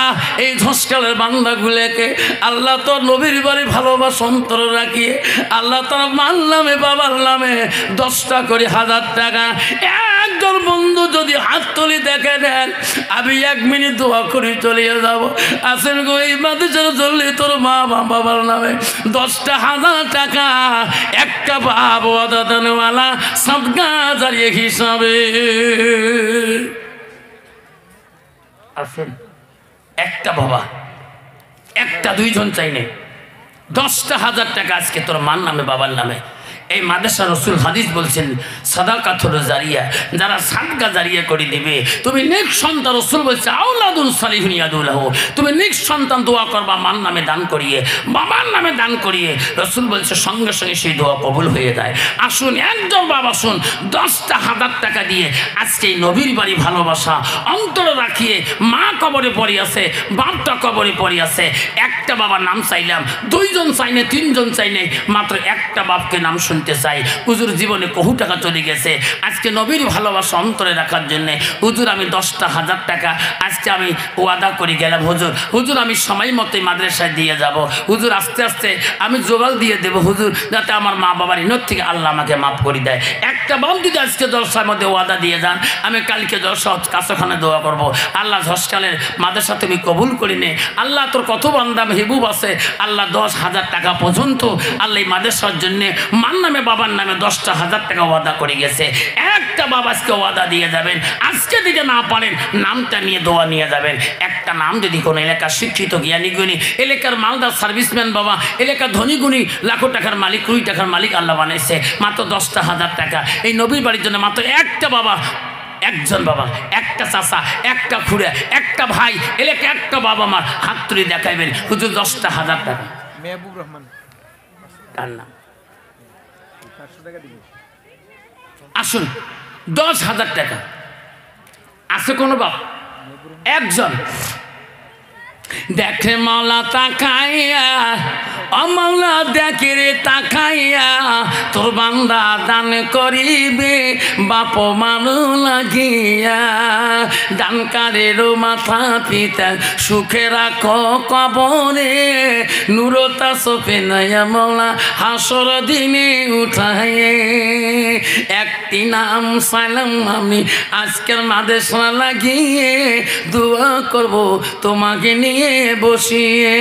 এই ধসকালের বান্দাগুলোকে আল্লাহ তোর নবীর বাড়ি ভালোবাসা অন্তরে রাখিয়ে আল্লাহ তার মার নামে বাবার নামে 10টা করে 1000 টাকা একজন বন্ধু যদি হাত তুলি দেখে নেন, আমি 1 মিনিট দোয়া করে চলে যাব। আসেন গো এই মাদ্রাসার চললে তোর মা বাবার নামে 10টা 1000 টাকা একটা বাপ ওয়াদানওয়ালা সাদকা জারিয়া হিসাবে। আসেন একটা বাবা, একটা 2 জন চাই নেই, 10টা 1000 টাকা আজকে তোর মার নামে বাবার নামে। এই মাদ্রাসা রাসূল হাদিস বলছেন সাদাকাতুল জারিয়া, যারা সাদকা জারিয়া করে দিবে, তুমি নেক সন্তান, রাসূল বলছে আওলাদুল সালিহুন ইয়াদুলাহু, তুমি নেক সন্তান দোয়া করবা মার নামে দান করিয়ে, বাবার নামে দান করিয়ে, রাসূল বলছে সঙ্গে সঙ্গে সেই দোয়া কবুল হয়ে যায়। আসুন একজন বাবা শুন, 10টা 1000 টাকা দিয়ে আজকে এই নবীর বাড়ি ভালোবাসা অন্তরে রাখিয়ে, মা কবরে পড়ে আছে, বাপটা কবরে পড়ে আছে, একটা বাবার নাম চাইলাম, 2 জন চাইনে, 3 জন চাইনে, মাত্র একটা বাপকে নাম শুনতে চাই। হুজুর জীবনে বহু টাকা চলে গেছে, আজকে নবীর ভালোবাসা অন্তরে রাখার জন্যে হুজুর আমি 10টা 1000 টাকা আজকে আমি ওয়াদা করে গেলাম, হুজুর আমি সময় মতোই মাদ্রাসায় দিয়ে যাব, হুজুর আস্তে আস্তে আমি জোগাড় দিয়ে দেবো হুজুর, যাতে আমার মা বাবার ইনত থেকে আল্লাহ আমাকে মাফ করে দেয়। একটা বাপ যদি আজকে জলসার মধ্যে ওয়াদা দিয়ে যান, আমি কালকে জলসা কাছখানে দোয়া করবো, আল্লাহ হস্টেলের মাদ্রাসা তুমি কবুল করি নে, আল্লাহ তোর কত বান্দা মেহবুব আছে, আল্লাহ 10,000 টাকা পর্যন্ত আল্লাহ এই মাদ্রাসার জন্যে মার নামে বাবার নামে 10টা 1000 টাকা ওয়াদা করে গেছে। একটা বাবা আজকে ওয়াদা দিয়ে যাবেন, আজকে দিতে না পারেন নামটা নিয়ে দোয়া নিয়ে যাবেন। একটা নাম যদি কোনো এলাকার শিক্ষিত জ্ঞানী গুণী, এলাকার মালদার সার্ভিসম্যান বাবা, এলাকার ধনী গুণী, লাখো টাকার মালিক, কোটি টাকার মালিক আল্লাহ বানাইছে, মাত্র 10টা 1000 টাকা এই নবীর বাড়ির জন্য মাত্র একটা বাবা, একজন বাবা, একটা চাচা, একটা খুড়ে, একটা ভাই, এলাকা একটা বাবা মার হাত তুলে দেখাইবেন, হুজুর 10টা 1000 টাকা। মেহবুব রহমান তার নাম। আসুন 10,000 টাকা আছে কোনো বাপ? একজন। দেখে মাওলা তাকাইয়া ও মাওলা দেখে রে তাকাইয়া তোর বান্দা দান করিবে বাপ মানু লাগিয়া দানকারেরও মাথা পিতা সুখে রাখো কবরে নুরতা সোফে নয়া মাওলা হাসর দিনে উঠায়ে একটি নাম সালাম আমি আজকের মাদ্রাসা লাগিয়ে দোয়া করব তোমাকে নিয়ে বসিয়ে।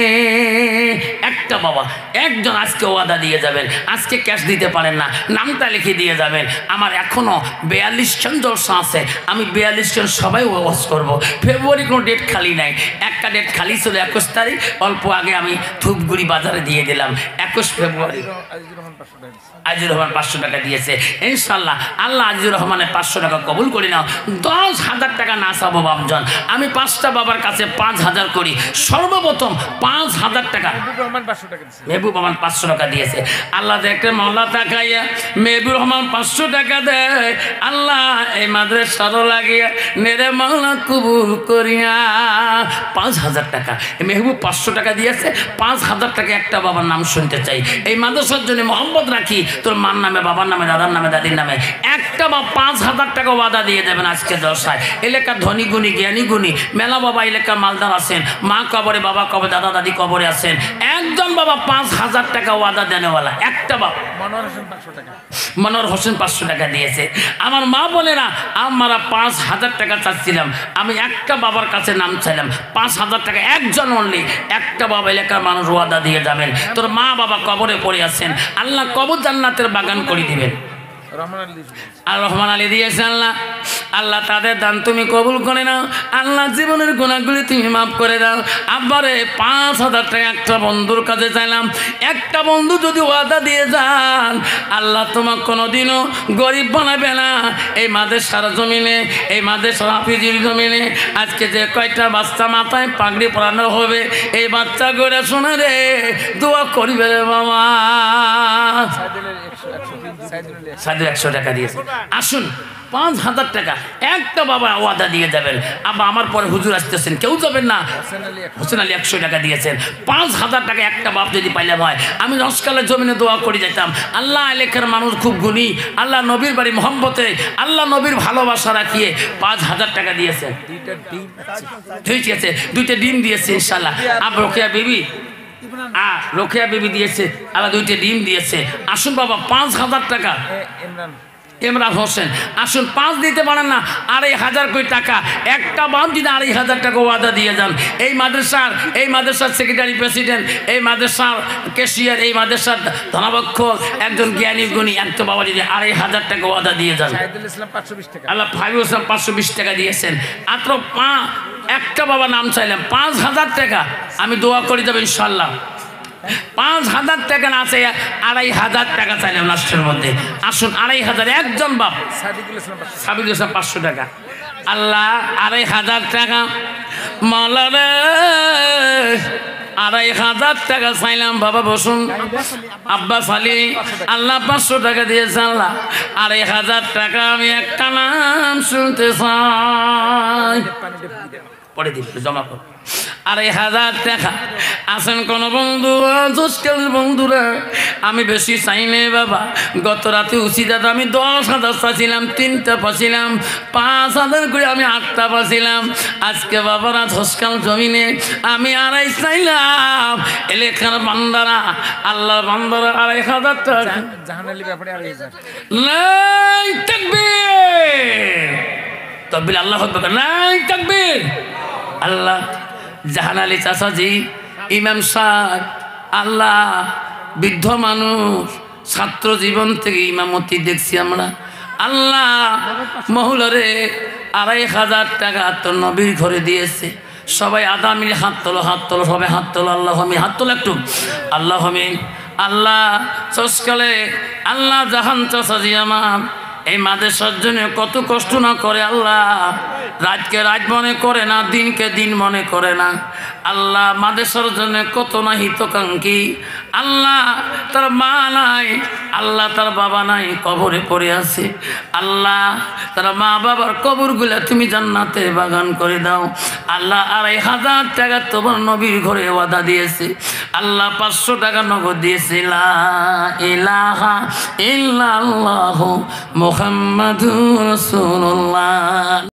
একটা বাবা একজন আজকে ওয়াদা দিয়ে যাবেন, আজকে ক্যাশ দিতে পারেন না, নামটা লিখে দিয়ে যাবেন। আমার এখনো 42 জন জলসা আছে, আমি 42 জন সবাই ওয়াজ করব। ফেব্রুয়ারি কোনো ডেট খালি নাই, একটা ডেট খালি ছিল 21 তারিখ, অল্প আগে আমি ধূপগুড়ি বাজারে দিয়ে দিলাম 21 ফেব্রুয়ারি। আজিজুর রহমান 500 টাকা দিয়েছে। ইনশাল্লাহ আল্লাহ আজিজুর রহমানের 500 টাকা কবুল করে নাও। 10,000 টাকা না চাবো বাপজন, আমি 5টা বাবার কাছে 5,000 করি। সর্বপ্রথম 5,000 টাকা মেহবুব রহমান 500 টাকা দিয়েছে। আল্লাহ দেখতে মাওলা তাকাইয়া মেহবুব রহমান 500 টাকা দেয়। আল্লাহ এই মাদ্রাসারও লাগিয়া নেরে মাওলা কবুল করিয়া 5,000 টাকা মেহবুব 500 টাকা দিয়েছে। 5,000 টাকা একটা বাবার নাম শুনতে চাই। এই মাদ্রাসার জন্য মোহাম্মদ রাখি তোর মার নামে, বাবার নামে, দাদার নামে, দাদির নামে একটা বা 5,000 টাকা ওয়াদা দিয়ে দেবেন আজকে দশায়। এলাকার ধনী গুণী জ্ঞানী গুণী মেলা বাবা এলাকার মালদার আছেন, মা কবরে, বাবা কবরে, দাদা দাদি কবরে আছেন। একজন বাবা 5,000 টাকা ওয়াদা দেনেওয়ালা একটা বাবা। মনোহর হোসেন 500 টাকা দিয়েছে। আমার মা বলে না আমরা 5,000 টাকা চাচ্ছিলাম, আমি একটা বাবার কাছে নাম চাইলাম 5,000 টাকা, একজন অনলি একটা বাবা এলাকার মানুষ ওয়াদা দিয়ে যাবেন। তোর মা বাবা কবরে পড়ে আছেন, আল্লাহ কবর জান্নাতের বাগান করে দিবেন। আর রহমান আলী দিয়েছে আল্লাহ, আল্লাহ তাদের দান তুমি কবুল করে নাও। আল্লাহ জীবনের গুণাগুলি তুমি মাফ করে দাও। আব্বারে 5,000 টাকা একটা বন্ধুর কাছে চাইলাম, একটা বন্ধু যদি ওয়াদা দিয়ে যান আল্লাহ তোমার কোনোদিনও গরিব বানাবে না। এই মাদ্রাসার জমিনে, এই মাদ্রাসার হাফিজির জমিনে আজকে যে কয়টা বাচ্চা মাথায় পাগড়ি পরানো হবে, এই বাচ্চা গড়ে শোনা রে দোয়া করিবে রে বাবা। 100 টাকা দিয়েছে। আসুন 5,000 টাকা একটা বাবা ওয়াদা দিয়ে যাবেন। আবার আমার পরে হুজুর আসতেছেন, কেউ যাবেন না। হোসেন আলী 100 টাকা দিয়েছেন। 5,000 টাকা একটা বাপ যদি পাইলাম হয়, আমি রসকালের জমিনে দোয়া করে যেতাম। আল্লাহ এলাকার মানুষ খুব গুণী, আল্লাহ নবীর বাড়ি মোহাম্মতে, আল্লাহ নবীর ভালোবাসা রাখিয়ে 5,000 টাকা দিয়েছেন। ঠিক আছে, 2টা ডিম দিয়েছে ইনশাল্লাহ। আর রোকেয়া বিবি, রোকেয়া বিবি দিয়েছে, আবার 2টা ডিম দিয়েছে। আসুন বাবা 5,000 টাকা। ইমরান হোসেন আসুন, 5 দিতে পারেন না, 2,500 কোটি টাকা একটা বাম দিন 2,500 টাকা ওয়াদা দিয়ে যান। এই মাদ্রাসার সেক্রেটারি প্রেসিডেন্ট, এই মাদ্রাসার ক্যাশিয়ার, এই মাদ্রাসার ধনাবক্ষ একজন জ্ঞানী গুণী একটা বাবা যদি 2,500 টাকা ওয়াদা দিয়ে যান। আল্লাহ ফাইজুল ইসলাম 520 টাকা দিয়েছেন। মাত্র একটা বাবা নাম চাইলাম 5,000 টাকা, আমি দোয়া করে যাবো ইনশাল্লাহ। 5,000 টাকা না চাই 2,500 টাকা চাইলাম লাস্টের মধ্যে। আসুন 2,500 একজন বাপ। সাবিদুল ইসলাম 500 টাকা। আল্লাহ 2,500 টাকা মাওলা রে, 2,500 টাকা চাইলাম বাবা। বসুন আব্বাস আলী, আল্লাহ 500 টাকা দিয়েছে। আল্লাহ 2,500 টাকা আমি একটা নাম শুনতে চাই, পরে দিব জমা কর। 2,500 টাকা। আসেন কোন বন্ধু, বন্ধুরা আমি বেশি চাই নাই বাবা। গত রাতে উচিত দাদা আমি 10,000 পাচ্ছিলাম, 3টা পাচ্ছিলাম, 5,000 করে আমি 8টা পাচ্ছিলাম। আজকে বাবারা ধসকাল জমিনে আমি 2,500 চাইলাম। এলাকার বান্দারা, আল্লাহর বান্দারা 2,500 টাকা। নাই তাকবীর, তকবীর আল্লাহ আকবার, নাই তাকবীর। আল্লাহ জাহান আলী চাচাজি, ইমাম সাহেব, আল্লাহ বৃদ্ধ মানুষ, ছাত্র জীবন থেকে ইমামতি দেখছি আমরা। আল্লাহ মহুলরে 2,500 টাকা তো নবীর ঘরে দিয়েছে। সবাই আদা মিলে হাত তোলো, হাত তোলো, সবাই হাত তোলো। আল্লাহ আমি হাত তোলো একটু। আল্লাহ আমি আল্লাহ চসকালে আল্লাহ জাহান চাচাজি আমার এই মাদ্রাসার জন্য কত কষ্ট না করে আল্লাহ, রাতকে রাত মনে করে না, দিনকে দিন মনে করে না আল্লাহ। মাদ্রাসার জন্য কত না হিতকাঙ্ক্ষী আল্লাহ, তার মা নাই আল্লাহ, তার বাবা নাই, কবরে পড়ে আছে আল্লাহ। তার মা বাবার কবরগুলা তুমি জান্নাতে বাগান করে দাও আল্লাহ। ২৫০০ টাকা তোমার নবীর ঘরে ওয়াদা দিয়েছে আল্লাহ, ৫০০ টাকা নগদ দিয়েছে। লা ইলাহা ইল্লাল্লাহু মুহাম্মাদুর রাসূলুল্লাহ।